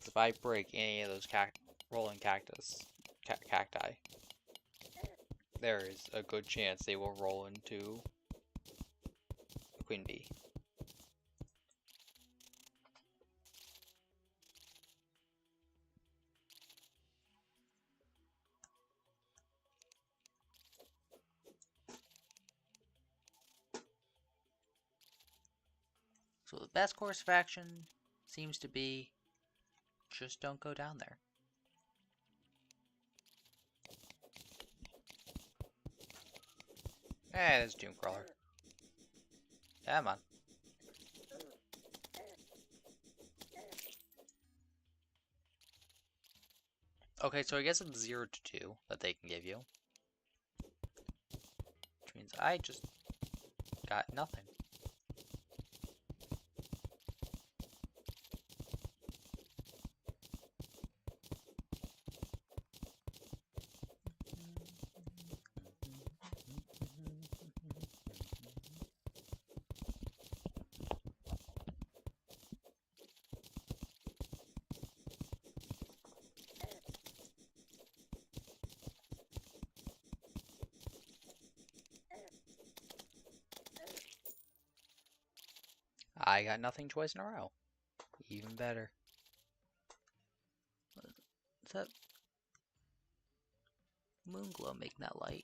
If I break any of those rolling cacti, there is a good chance they will roll into a queen bee. So the best course of action seems to be just don't go down there. Eh, there's Doomcrawler. Come on. Okay, so I guess it's 0 to 2 that they can give you. Which means I just got nothing. I got nothing twice in a row. Even better. Is that Moonglow making that light?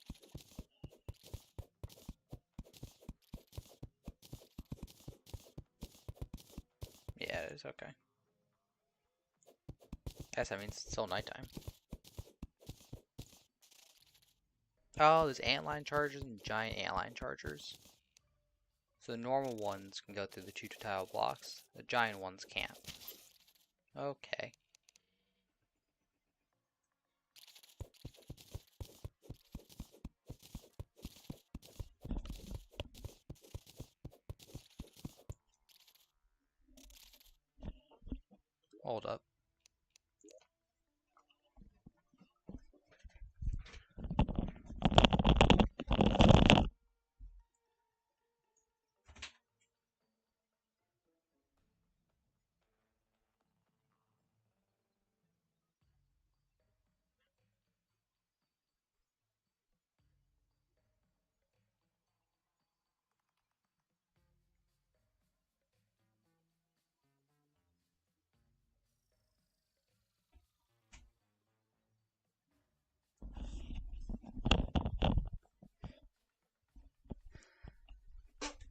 Yeah, it is okay. Guess that means it's still nighttime. Oh, there's antline chargers and giant antline chargers. So the normal ones can go through the 2 tile blocks. The giant ones can't. Okay. Hold up.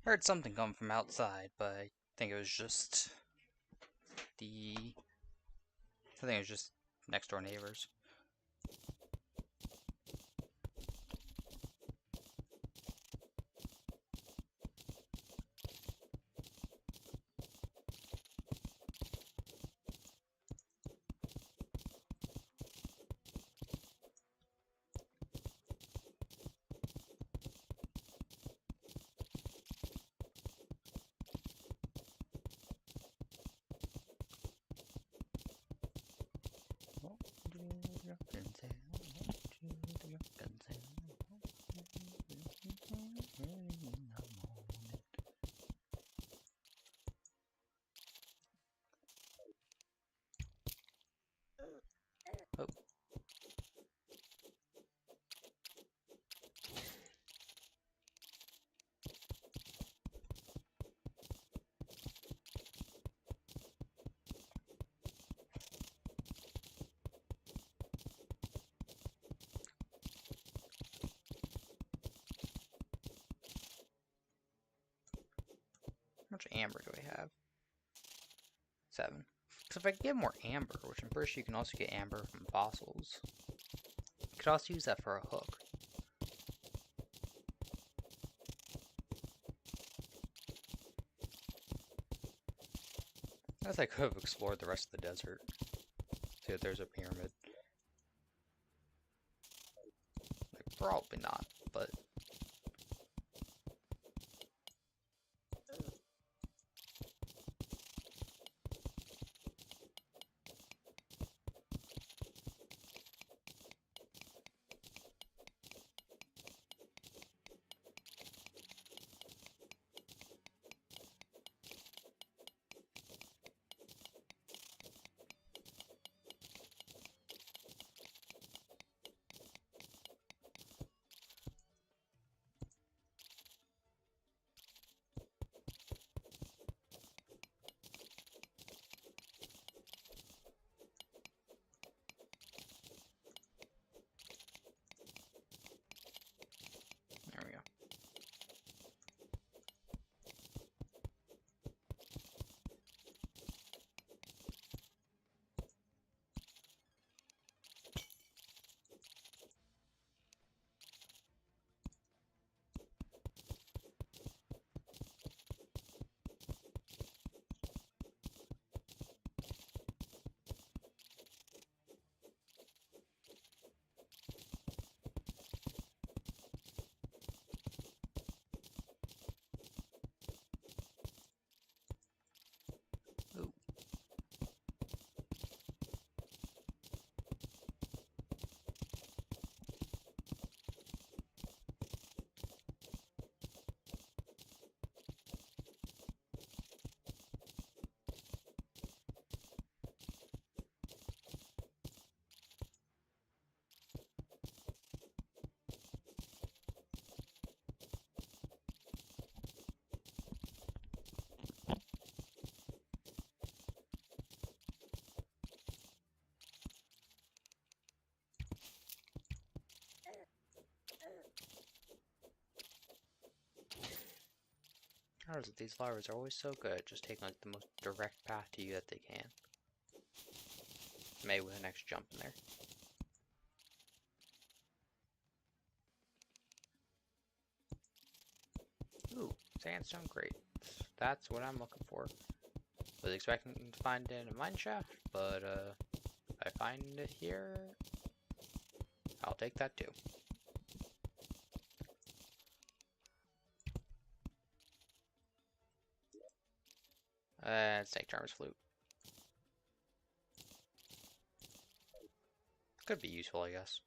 Heard something come from outside, but I think it was just next door neighbors. Oh. How much amber do I have? 7. Because if I get more amber, which I'm pretty sure you can also get amber from fossils, you could also use that for a hook. guess I could have explored the rest of the desert. See if there's a pyramid. Like, probably not, but... There we go. Ooh. These larvas are always so good at just taking like the most direct path to you that they can. Maybe with the next jump in there. Ooh, sandstone, great. That's what I'm looking for. Was expecting to find it in a mine shaft, but if I find it here, I'll take that too. Snake Charmer's flute. Could be useful, I guess.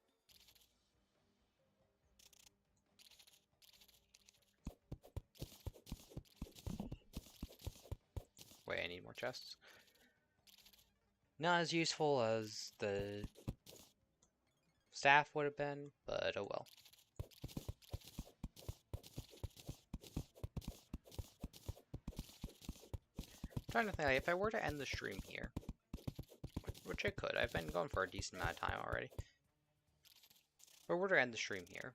Wait, I need more chests. Not as useful as the staff would have been, but oh well. I'm trying to think, like, if I were to end the stream here, which I could, I've been going for a decent amount of time already. If I were to end the stream here,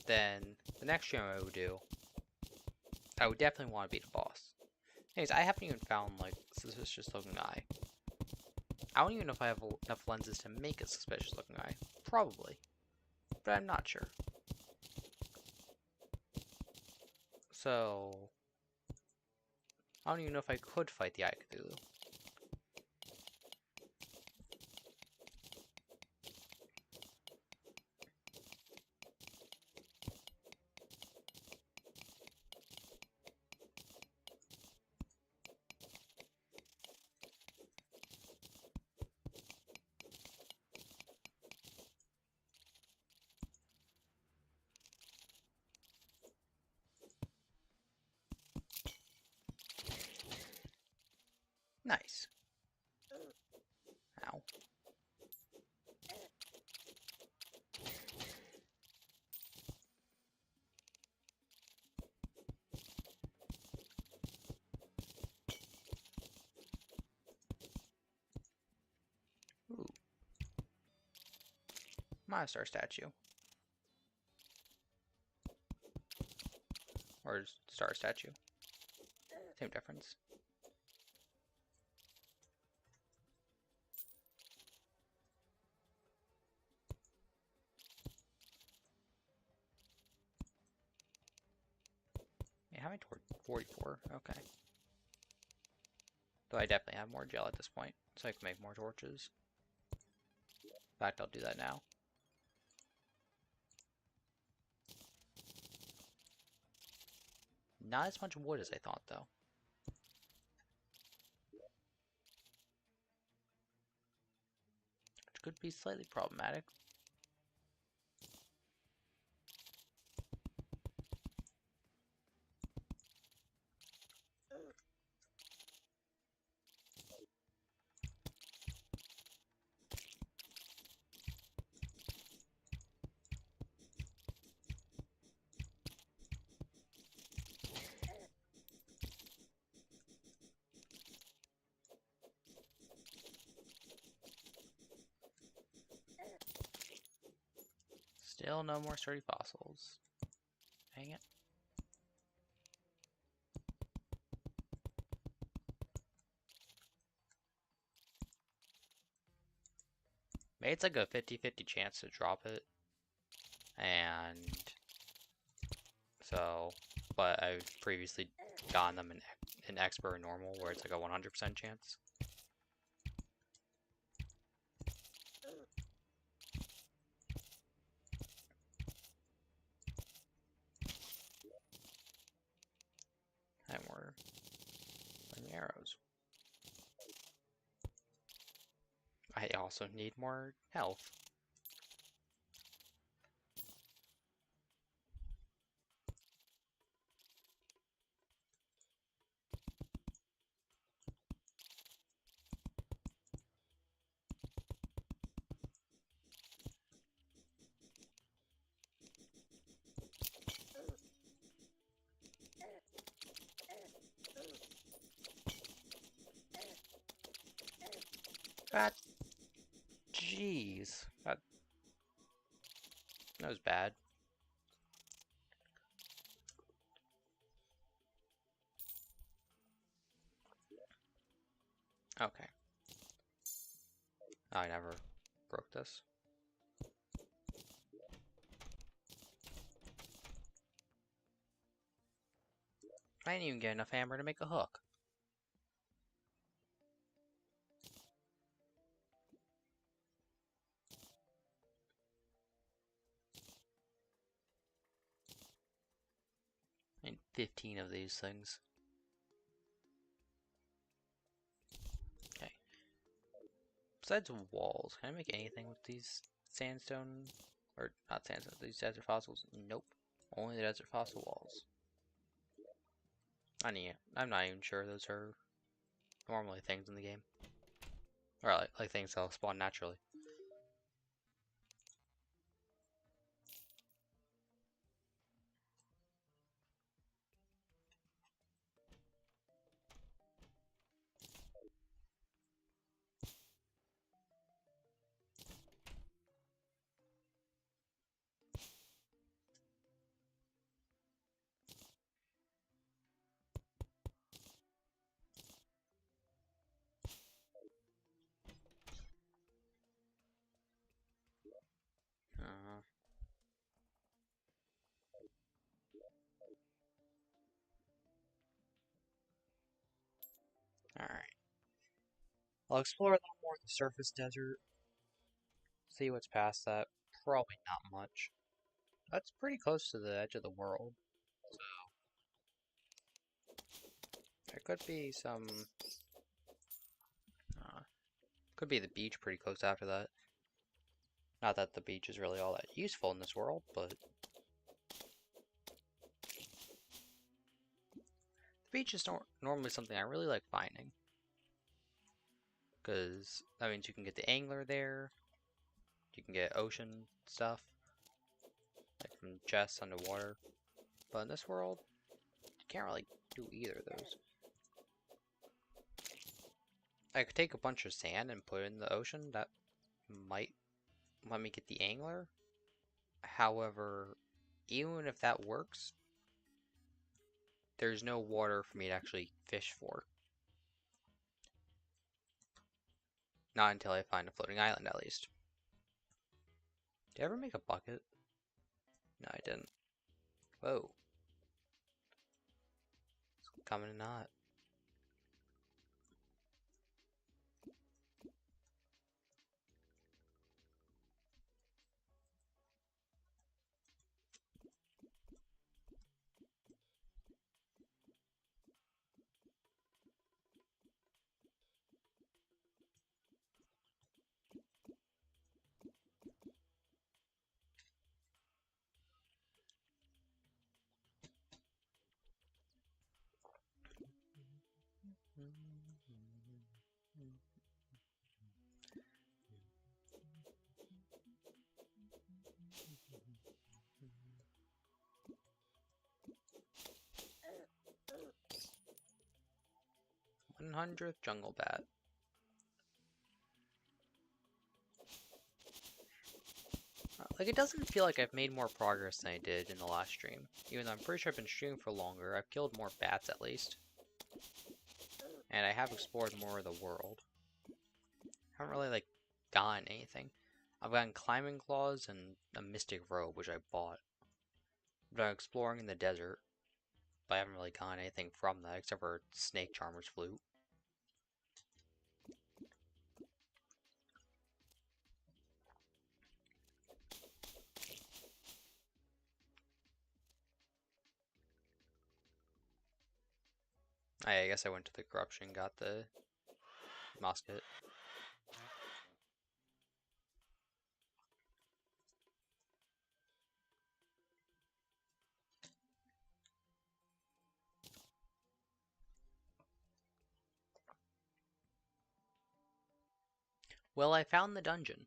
then the next stream I would do, I would definitely want to beat a boss. Anyways, I haven't even found, like, suspicious looking eye. I don't even know if I have enough lenses to make a suspicious looking eye. Probably. But I'm not sure. So... I don't even know if I could fight the Eye of Cthulhu. Nice. Ow. Ooh. Monster statue. Or star statue. Same difference. Yeah, how many toward 44? Okay. So I definitely have more gel at this point, so I can make more torches. In fact, I'll do that now. Not as much wood as I thought, though. Which could be slightly problematic. Still no more sturdy fossils. Dang it. Maybe it's like a 50-50 chance to drop it. And so, but I've previously gotten them in expert or normal where it's like a 100% chance. And we're putting arrows. I also need more health. That, jeez, that was bad. Okay. I never broke this. I didn't even get enough hammer to make a hook. I need 15 of these things. Okay. Besides walls, can I make anything with these sandstone, or not sandstone, these desert fossils? Nope. Only the desert fossil walls. I'm not even sure those are normally things in the game. Or like things that'll spawn naturally. Uh, Alright. I'll explore a little more of the surface desert. See what's past that. Probably not much. That's pretty close to the edge of the world. There could be some... could be the beach pretty close after that. Not that the beach is really all that useful in this world, but... The beach is normally something I really like finding. Because that means you can get the angler there. You can get ocean stuff. Like from chests underwater. But in this world, you can't really do either of those. I could take a bunch of sand and put it in the ocean. That might let me get the angler. However, even if that works, there's no water for me to actually fish for. Not until I find a floating island, at least. Did I ever make a bucket? No, I didn't. Whoa. It's coming in hot. 100th jungle bat. Like, it doesn't feel like I've made more progress than I did in the last stream. Even though I'm pretty sure I've been streaming for longer, I've killed more bats at least. And I have explored more of the world. I haven't really, like, gotten anything. I've gotten climbing claws and a mystic robe, which I bought. I've been exploring in the desert, but I haven't really gotten anything from that except for Snake Charmer's flute. I guess I went to the corruption, got the musket. Well, I found the dungeon.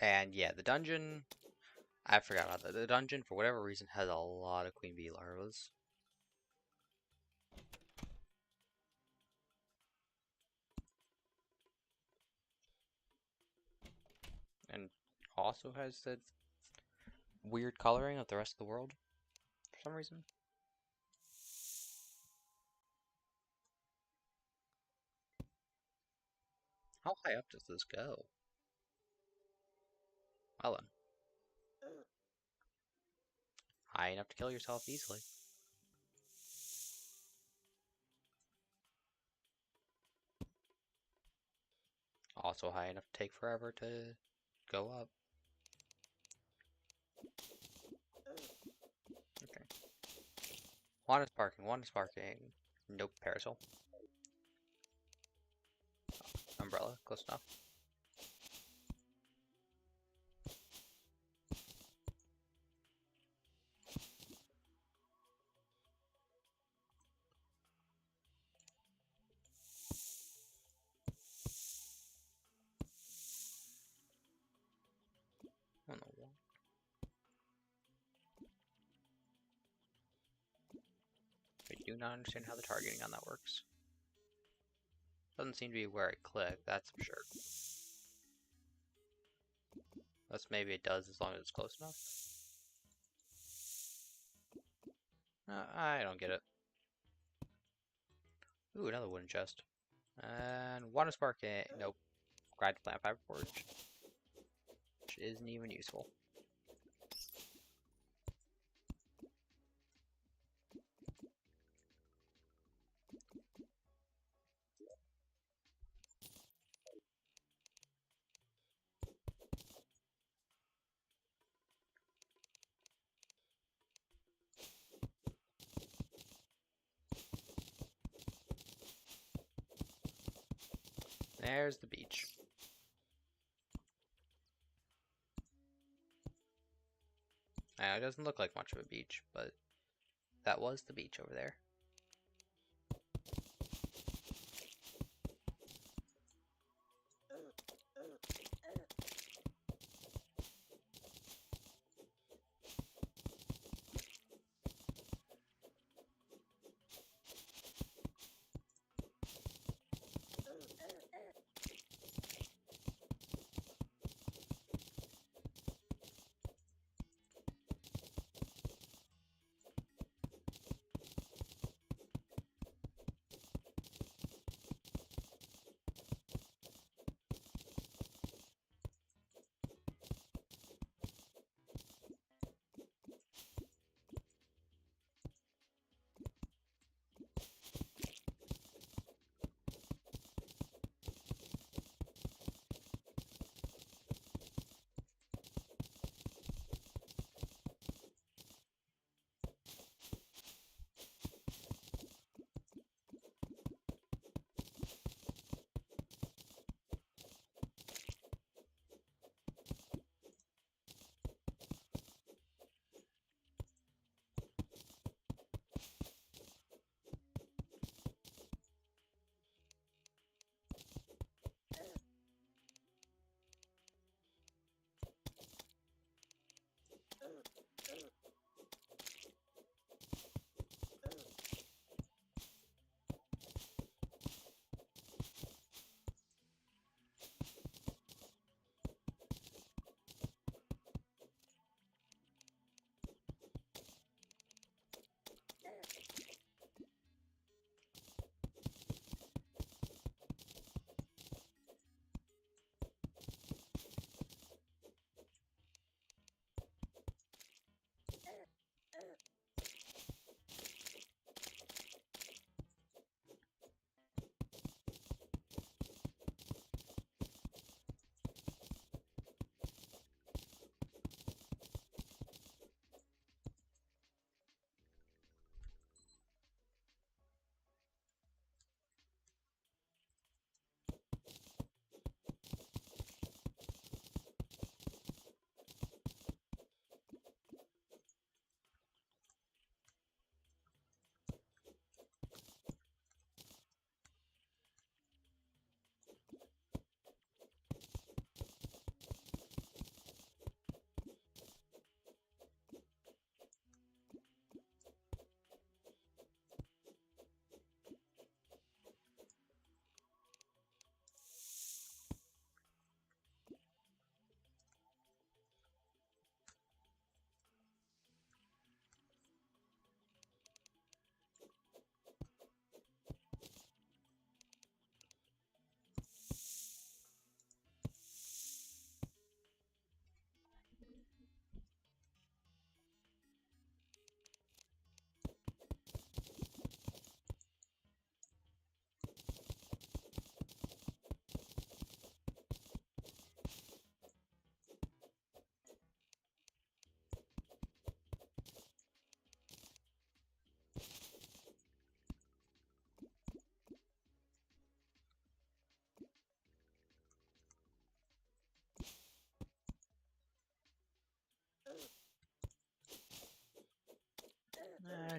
And yeah, the dungeon, I forgot about that. The dungeon, for whatever reason, has a lot of queen bee larvas. And also has the weird coloring of the rest of the world, for some reason. How high up does this go? Well then. High enough to kill yourself easily. Also high enough to take forever to go up. Okay. One is parking, one is parking. Nope, parasol. Umbrella, close enough. On the wall. I do not understand how the targeting on that works. Doesn't seem to be where I click, that's for sure. Unless maybe it does as long as it's close enough. I don't get it. Ooh, another wooden chest. And water spark, nope. Grad plant fiber forge. Which isn't even useful. There's the beach. Now, it doesn't look like much of a beach, but that was the beach over there.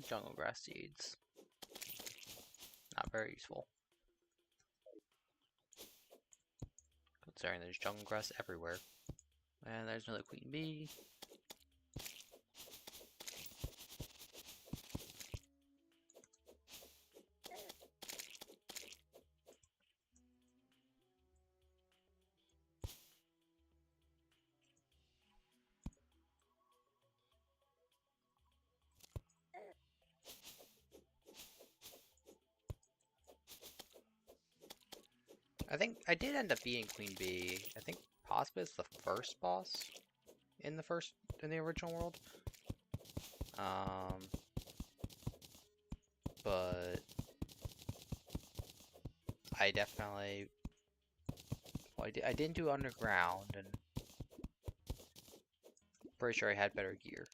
Jungle grass seeds. Not very useful. Considering there's jungle grass everywhere. And there's another queen bee. I think I did end up being Queen Bee. I think possibly it's the first boss in the original world. But I definitely, well, I didn't do underground, and pretty sure I had better gear.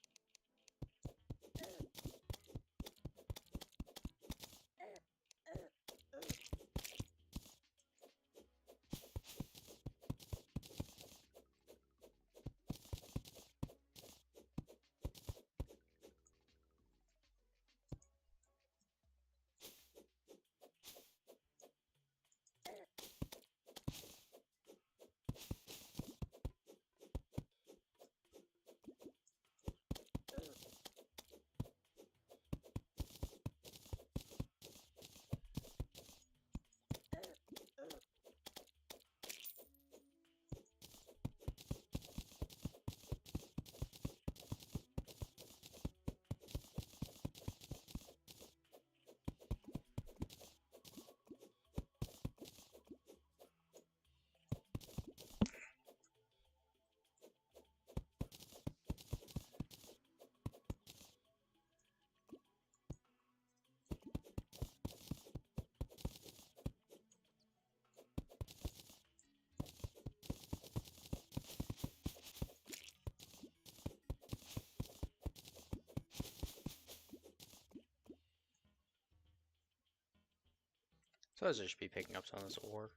So I should be picking up some of this ore.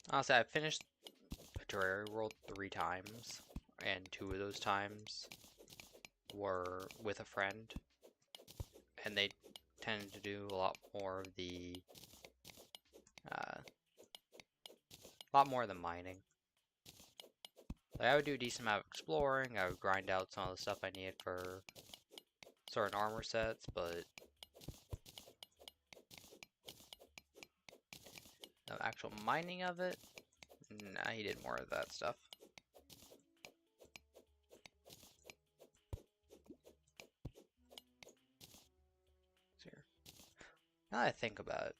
Honestly, I finished the Terraria world 3 times, and 2 of those times were with a friend, and they tended to do a lot more of the mining. Like, I would do a decent amount of exploring. I would grind out some of the stuff I needed for certain armor sets, but the actual mining of it, nah, he did more of that stuff. Here. Now that I think about it,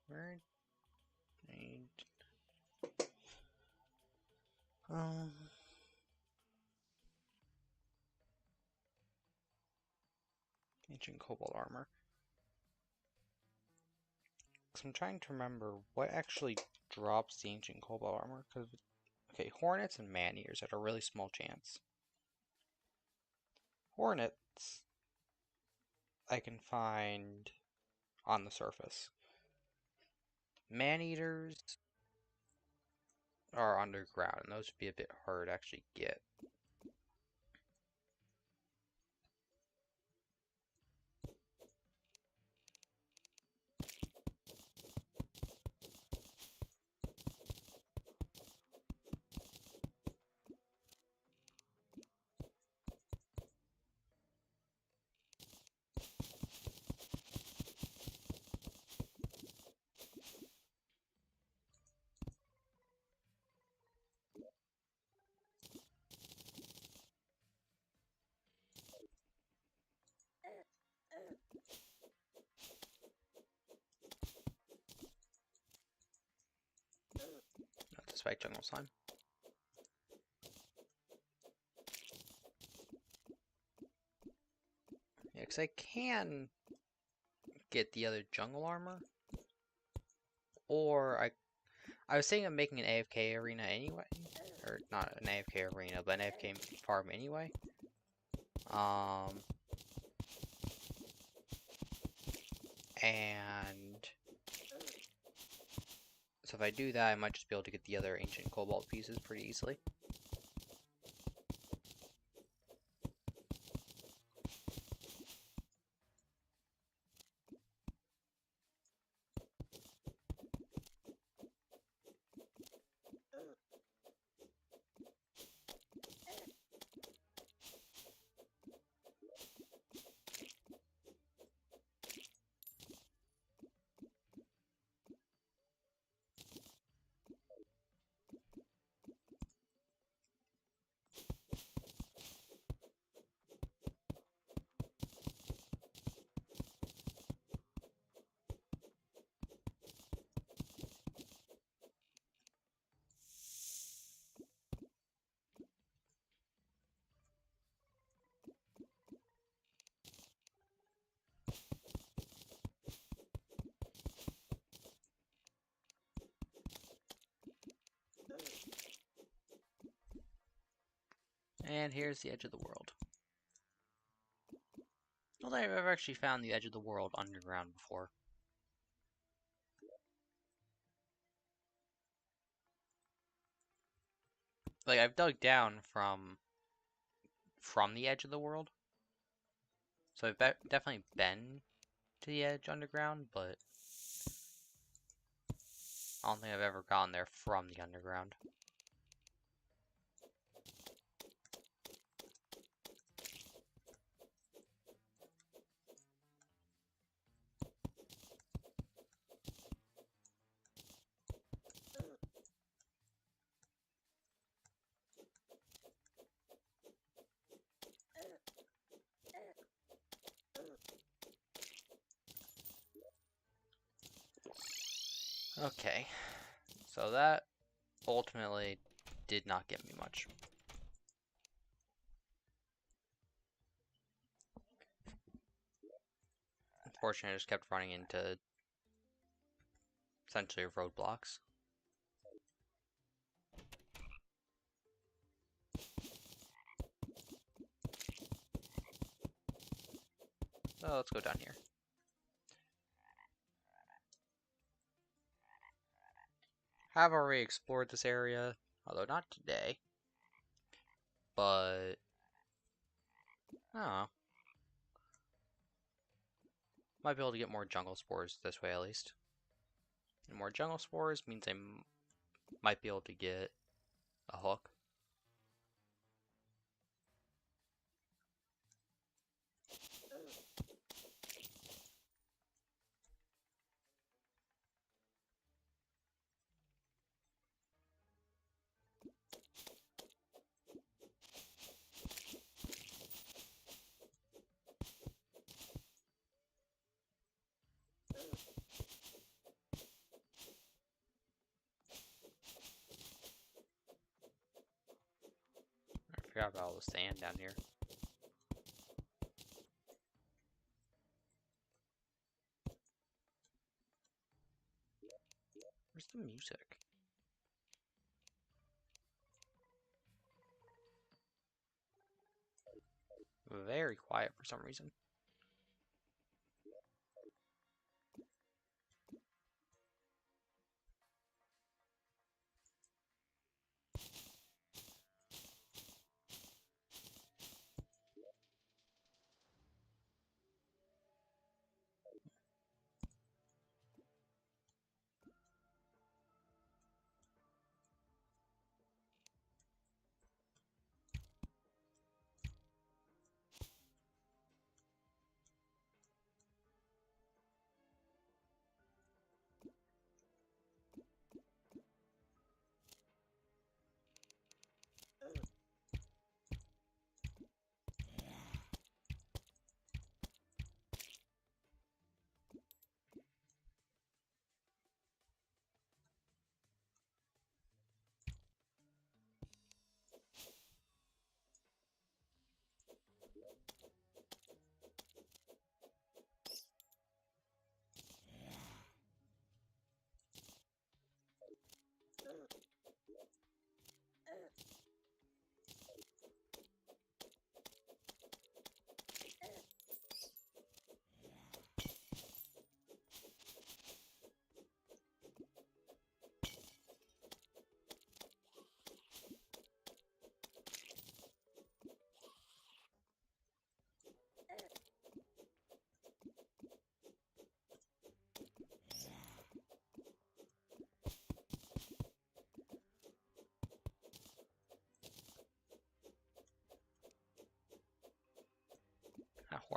where ancient cobalt armor. Because I'm trying to remember what actually drops the ancient cobalt armor. Because okay, hornets and man-eaters had a really small chance. Hornets I can find on the surface. Man-eaters are underground, and those would be a bit harder to actually get. Not despite jungle slime. Yeah, because I can get the other jungle armor, or I was thinking of making an AFK arena anyway, or not an AFK arena, but an AFK farm anyway. And So if I do that, I might just be able to get the other ancient cobalt pieces pretty easily. And here's the edge of the world. I don't think I've ever actually found the edge of the world underground before. Like, I've dug down from the edge of the world. So I've definitely been to the edge underground, but I don't think I've ever gone there from the underground. Okay, so that ultimately did not get me much. Unfortunately, I just kept running into essentially roadblocks. So let's go down here. Have already explored this area, although not today. But I don't know. Might be able to get more jungle spores this way at least. And more jungle spores means I might be able to get a hook. I forgot about all the sand down here. Where's the music? Very quiet for some reason.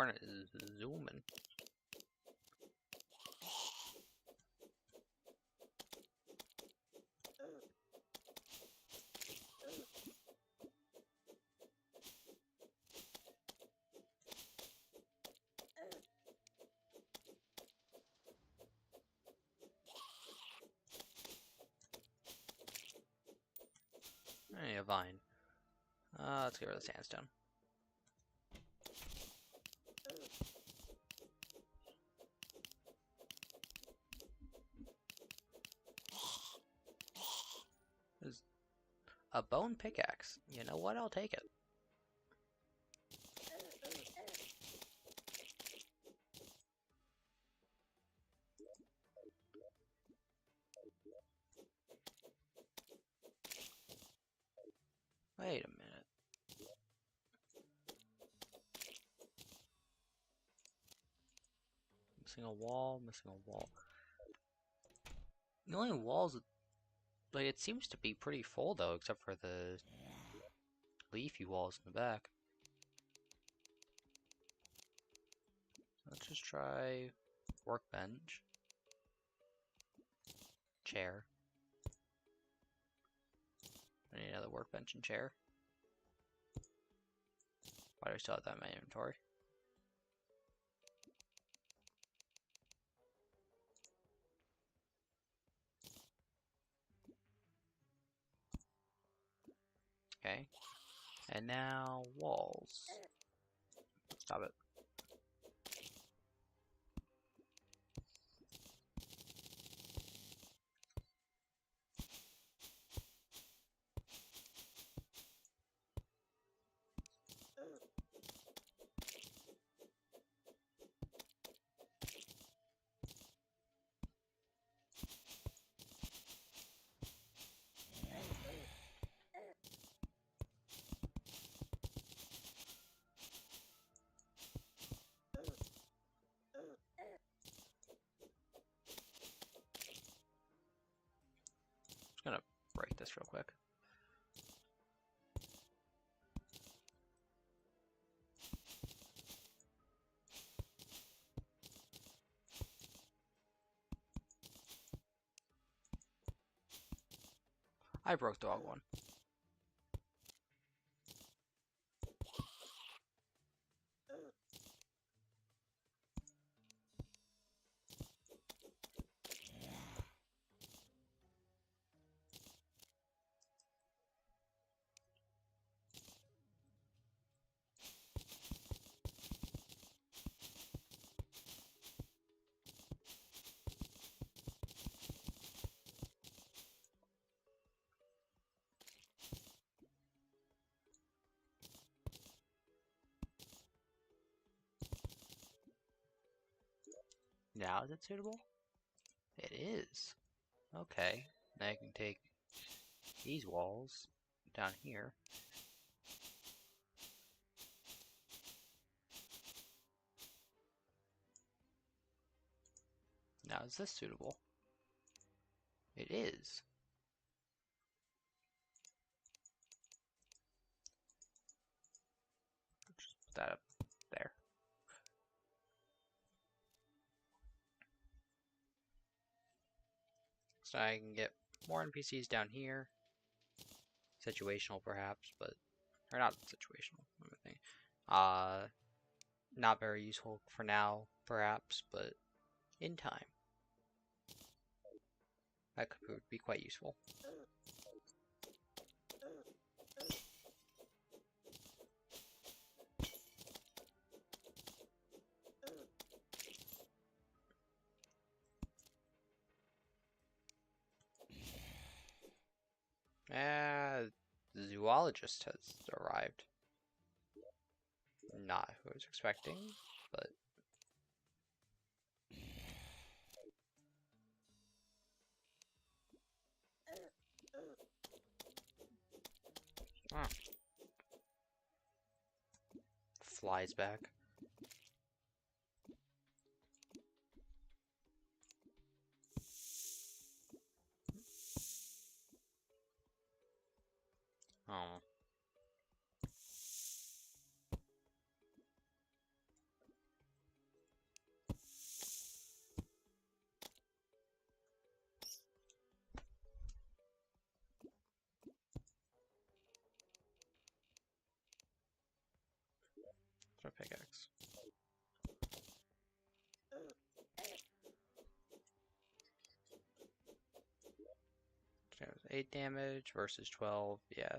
Hornet is zooming. Hey, a vine. Let's get rid of the sandstone. There's a bone pickaxe. You know what? I'll take it. Wait a minute. Missing a wall, missing a wall. The only walls, like, it seems to be pretty full though, except for the leafy walls in the back. Let's just try workbench. Chair. I need another workbench and chair. Why do I still have that in my inventory? Okay. And now walls. Stop it. Just gonna break this real quick. I broke the wrong one. Now is it suitable? It is. Okay. Now I can take these walls down here. Now is this suitable? It is. Just put that up there. So I can get more NPCs down here. Situational perhaps, but or not situational. Let me think. Not very useful for now, perhaps, but in time that could be quite useful. The zoologist has arrived. Not who I was expecting, but flies back. Oh. For pickaxe. So it was 8 damage versus 12. Yeah.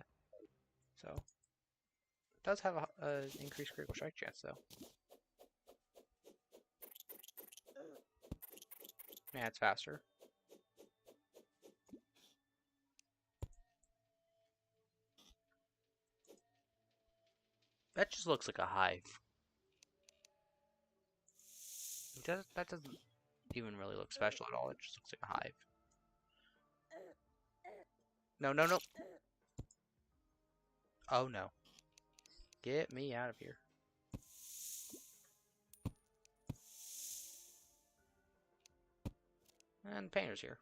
So it does have a increased critical strike chance though. Yeah, it's faster. That just looks like a hive. That doesn't even really look special at all. It just looks like a hive. No, no, no. Oh no. Get me out of here. And the painter's here.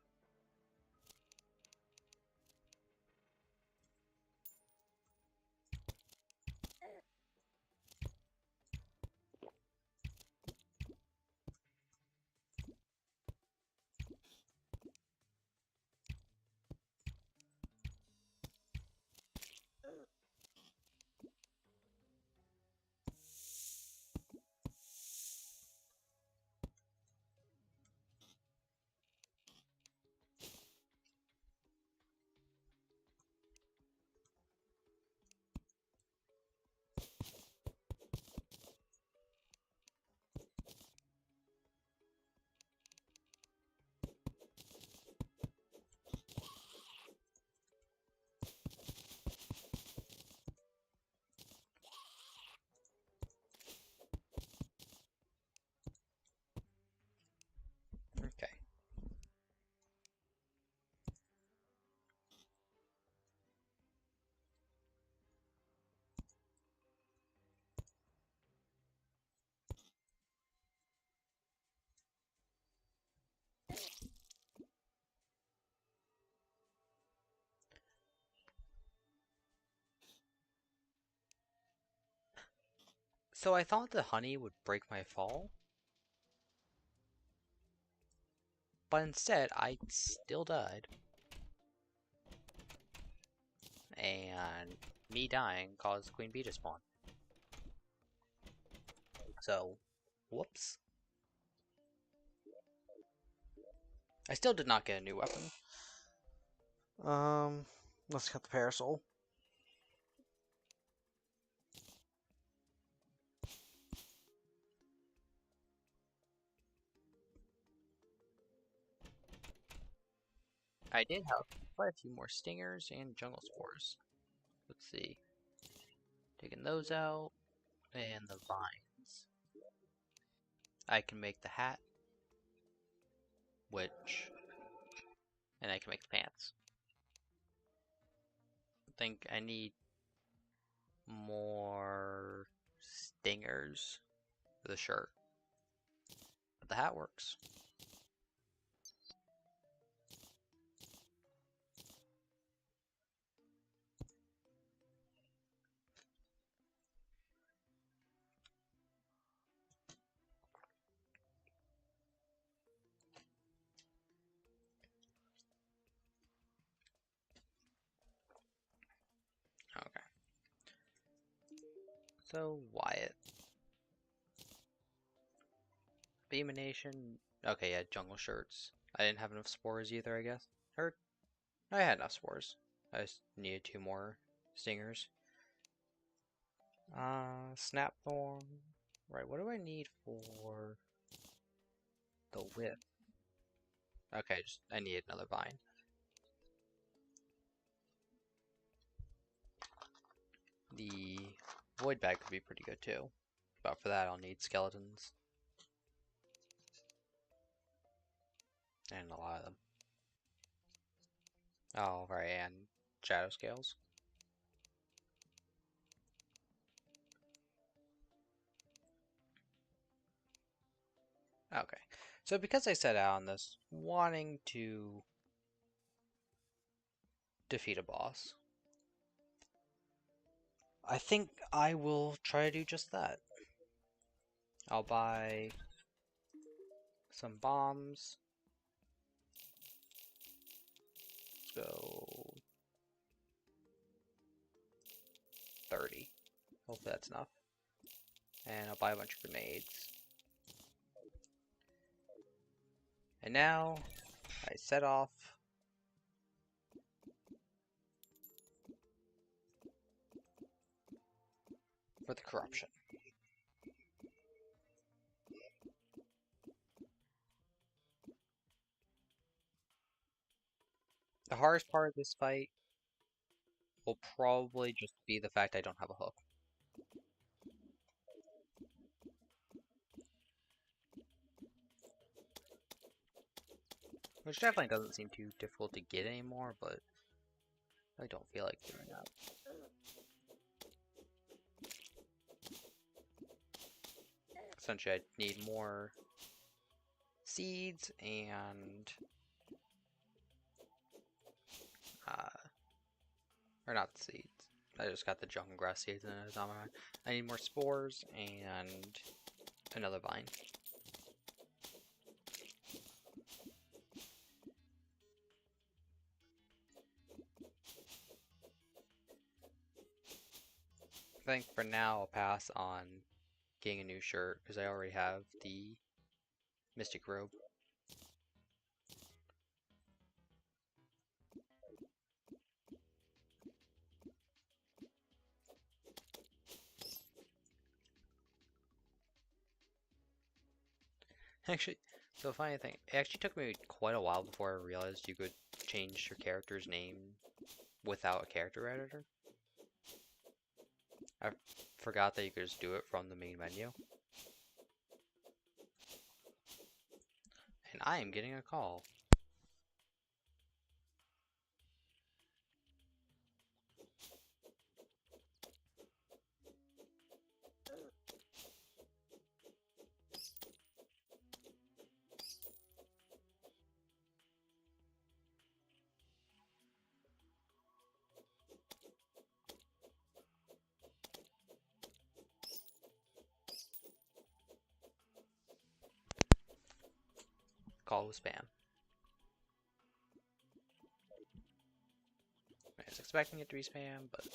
Okay. So I thought the honey would break my fall, but instead I still died. And me dying caused Queen Bee to spawn. So, whoops. I still did not get a new weapon. Let's cut the parasol. I did have quite a few more stingers and jungle spores. Let's see. Taking those out, and the vines. I can make the hat, and I can make the pants. I think I need more stingers for the shirt. But the hat works. Okay. So, Wyatt. Beamination. Okay, yeah, jungle shirts. I didn't have enough spores either, I guess. Or, I had enough spores. I just needed 2 more stingers. Snapthorn. Right, what do I need for the whip? Okay, I need another vine. The void bag could be pretty good too. But for that I'll need skeletons. And a lot of them. Oh, right, and shadow scales. Okay, so because I set out on this wanting to defeat a boss, I think I will try to do just that. I'll buy some bombs. So 30. Hopefully that's enough. And I'll buy a bunch of grenades. And now I set off for the corruption. The hardest part of this fight will probably just be the fact I don't have a hook. Which definitely doesn't seem too difficult to get anymore, but I don't feel like doing that. Essentially, I need more seeds and or not seeds. I just got the jungle grass seeds and it's on my mind. I need more spores and another vine. I think for now I'll pass on getting a new shirt because I already have the Mystic Robe. Actually, so funny thing, it actually took me quite a while before I realized you could change your character's name without a character editor. I forgot that you could just do it from the main menu. And I am getting a call. Call was spam. I was expecting it to be spam, but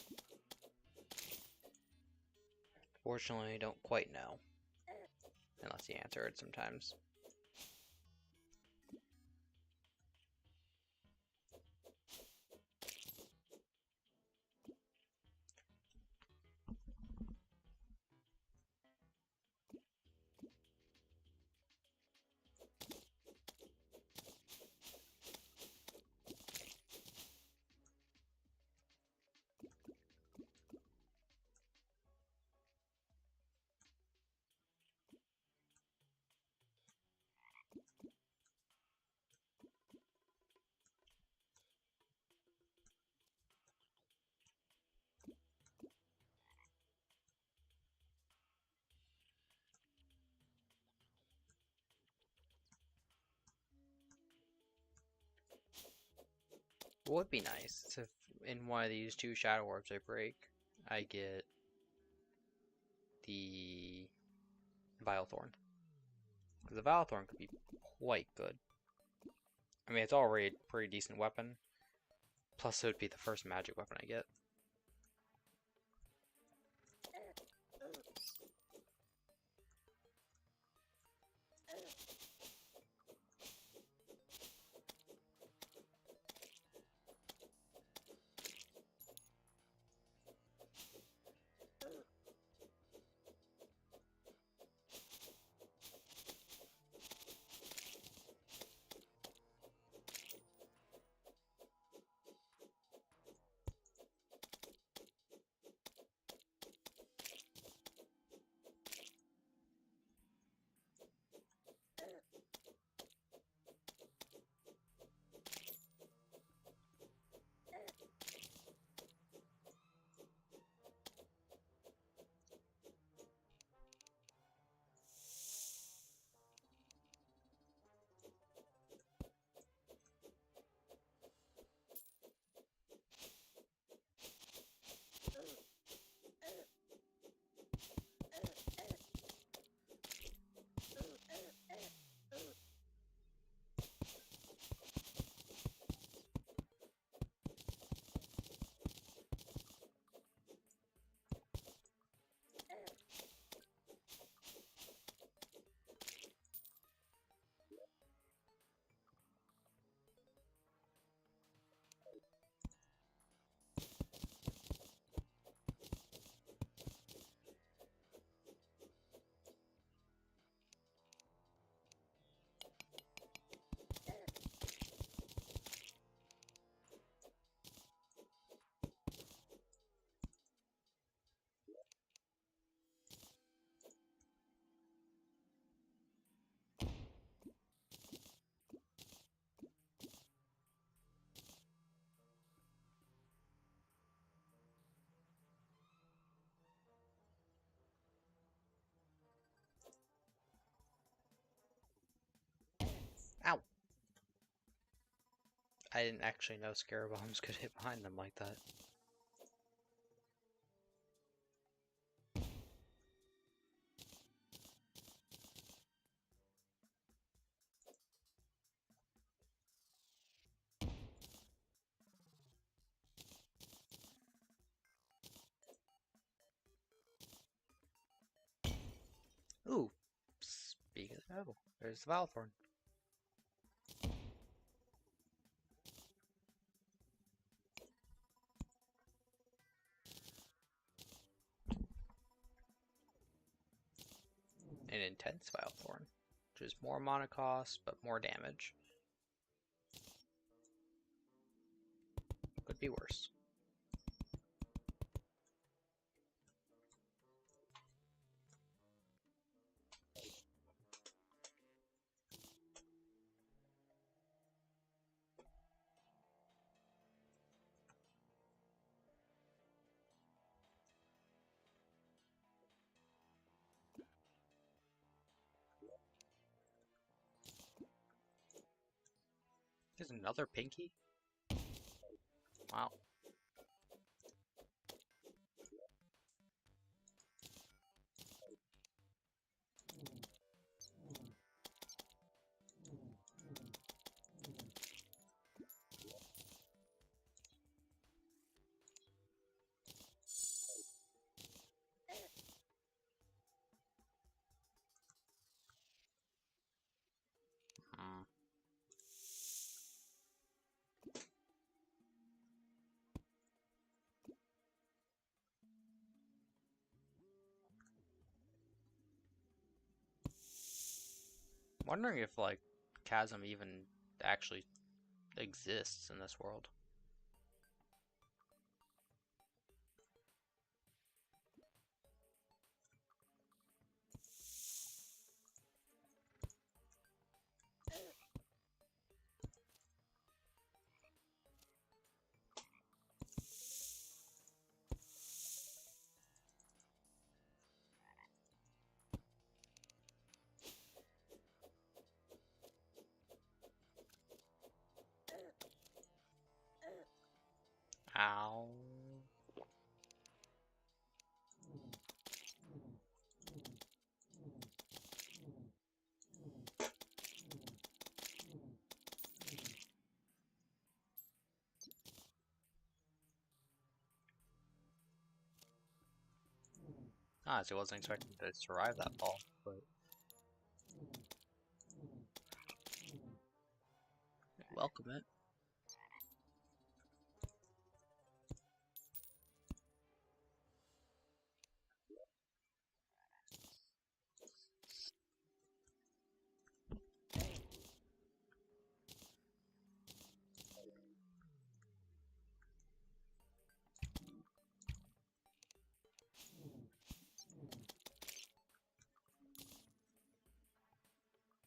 fortunately I don't quite know. Unless you answer it sometimes. What would be nice is if in one of these two shadow orbs I break, I get the Vilethorn. Because the Vilethorn could be quite good. I mean, it's already a pretty decent weapon. Plus, it would be the first magic weapon I get. I didn't actually know scare bombs could hit behind them like that. Ooh, speaking of the devil, there's the Valthorn. An intense Valthorn, which is more mana cost but more damage. Could be worse. There's another Pinky? Wow. Hmm. Wondering if, like, Chasm even actually exists in this world. Ow. Honestly, wasn't expecting to survive that fall, but welcome it.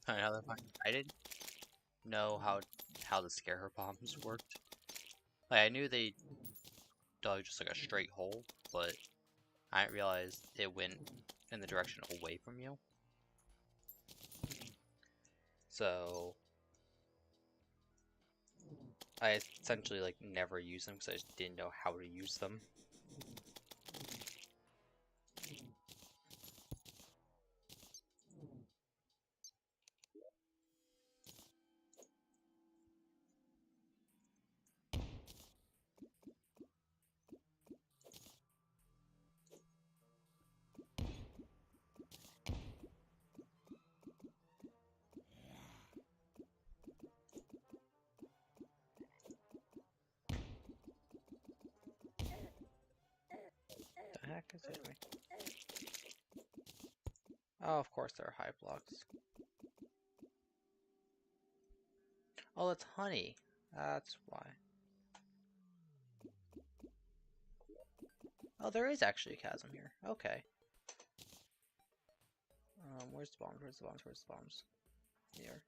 Another fun. I didn't know how the scare bombs worked. Like, I knew they dug just like a straight hole, but I didn't realize it went in the direction away from you. So I essentially like never used them because I just didn't know how to use them. The heck is it? Oh, of course there are high blocks. Oh, that's honey. That's why. Oh, there is actually a chasm here. Okay. Where's the bombs? Where's the bombs? Where's the bombs? Here.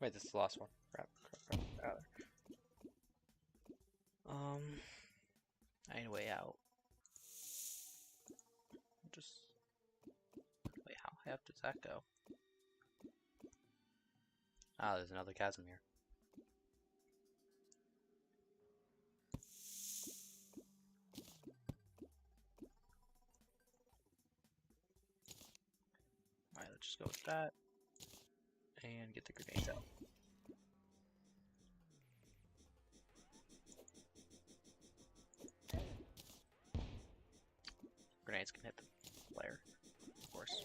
Wait, this is the last one. Crap. I need a way out. Just wait. How high up does that go? Ah, there's another chasm here. Alright, let's just go with that. And get the grenades out. Grenades can hit the player, of course.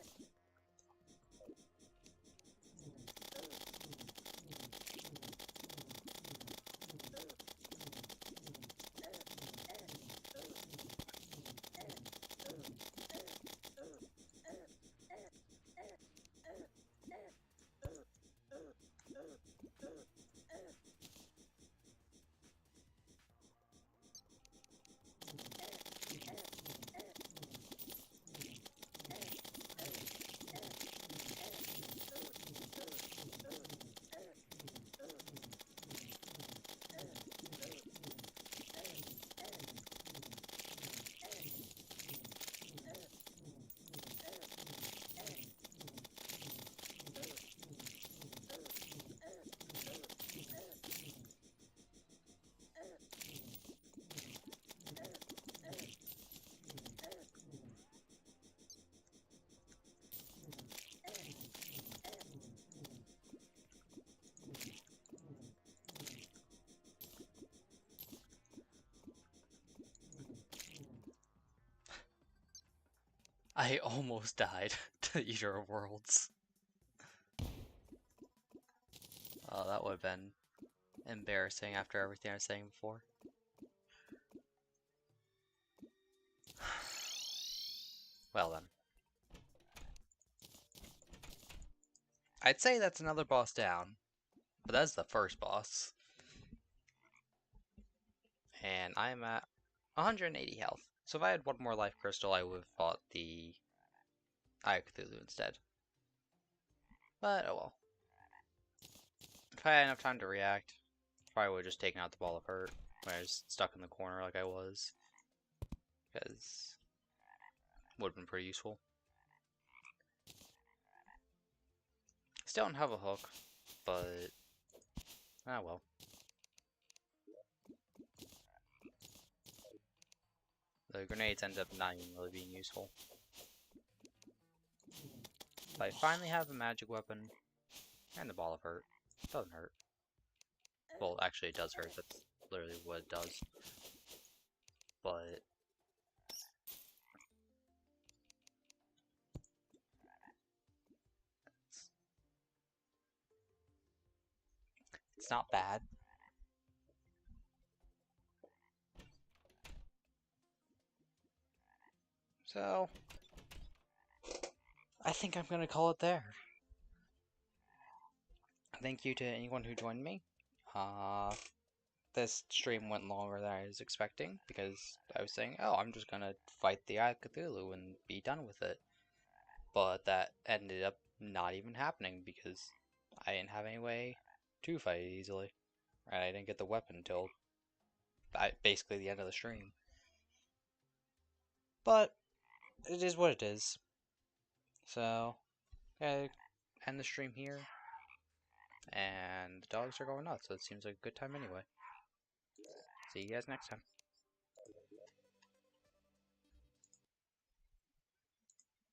I almost died to the Eater of Worlds. Oh, that would have been embarrassing after everything I was saying before. Well then. I'd say that's another boss down, but that's the first boss. And I'm at 180 health. So if I had one more life crystal, I would have fought the Eye of Cthulhu instead. But oh well. If I had enough time to react, probably would have just taken out the ball of hurt when I was stuck in the corner like I was. Because it would have been pretty useful. Still don't have a hook, but ah well. The grenades end up not even really being useful. But I finally have a magic weapon and the ball of hurt. It doesn't hurt. Well, actually it does hurt, that's literally what it does. But it's not bad. So I think I'm gonna call it there. Thank you to anyone who joined me. This stream went longer than I was expecting because I was saying, oh, I'm just gonna fight the Eye of Cthulhu and be done with it. But that ended up not even happening because I didn't have any way to fight it easily. And I didn't get the weapon until basically the end of the stream. But it is what it is. So, I end the stream here. And the dogs are going nuts, so it seems like a good time anyway. See you guys next time.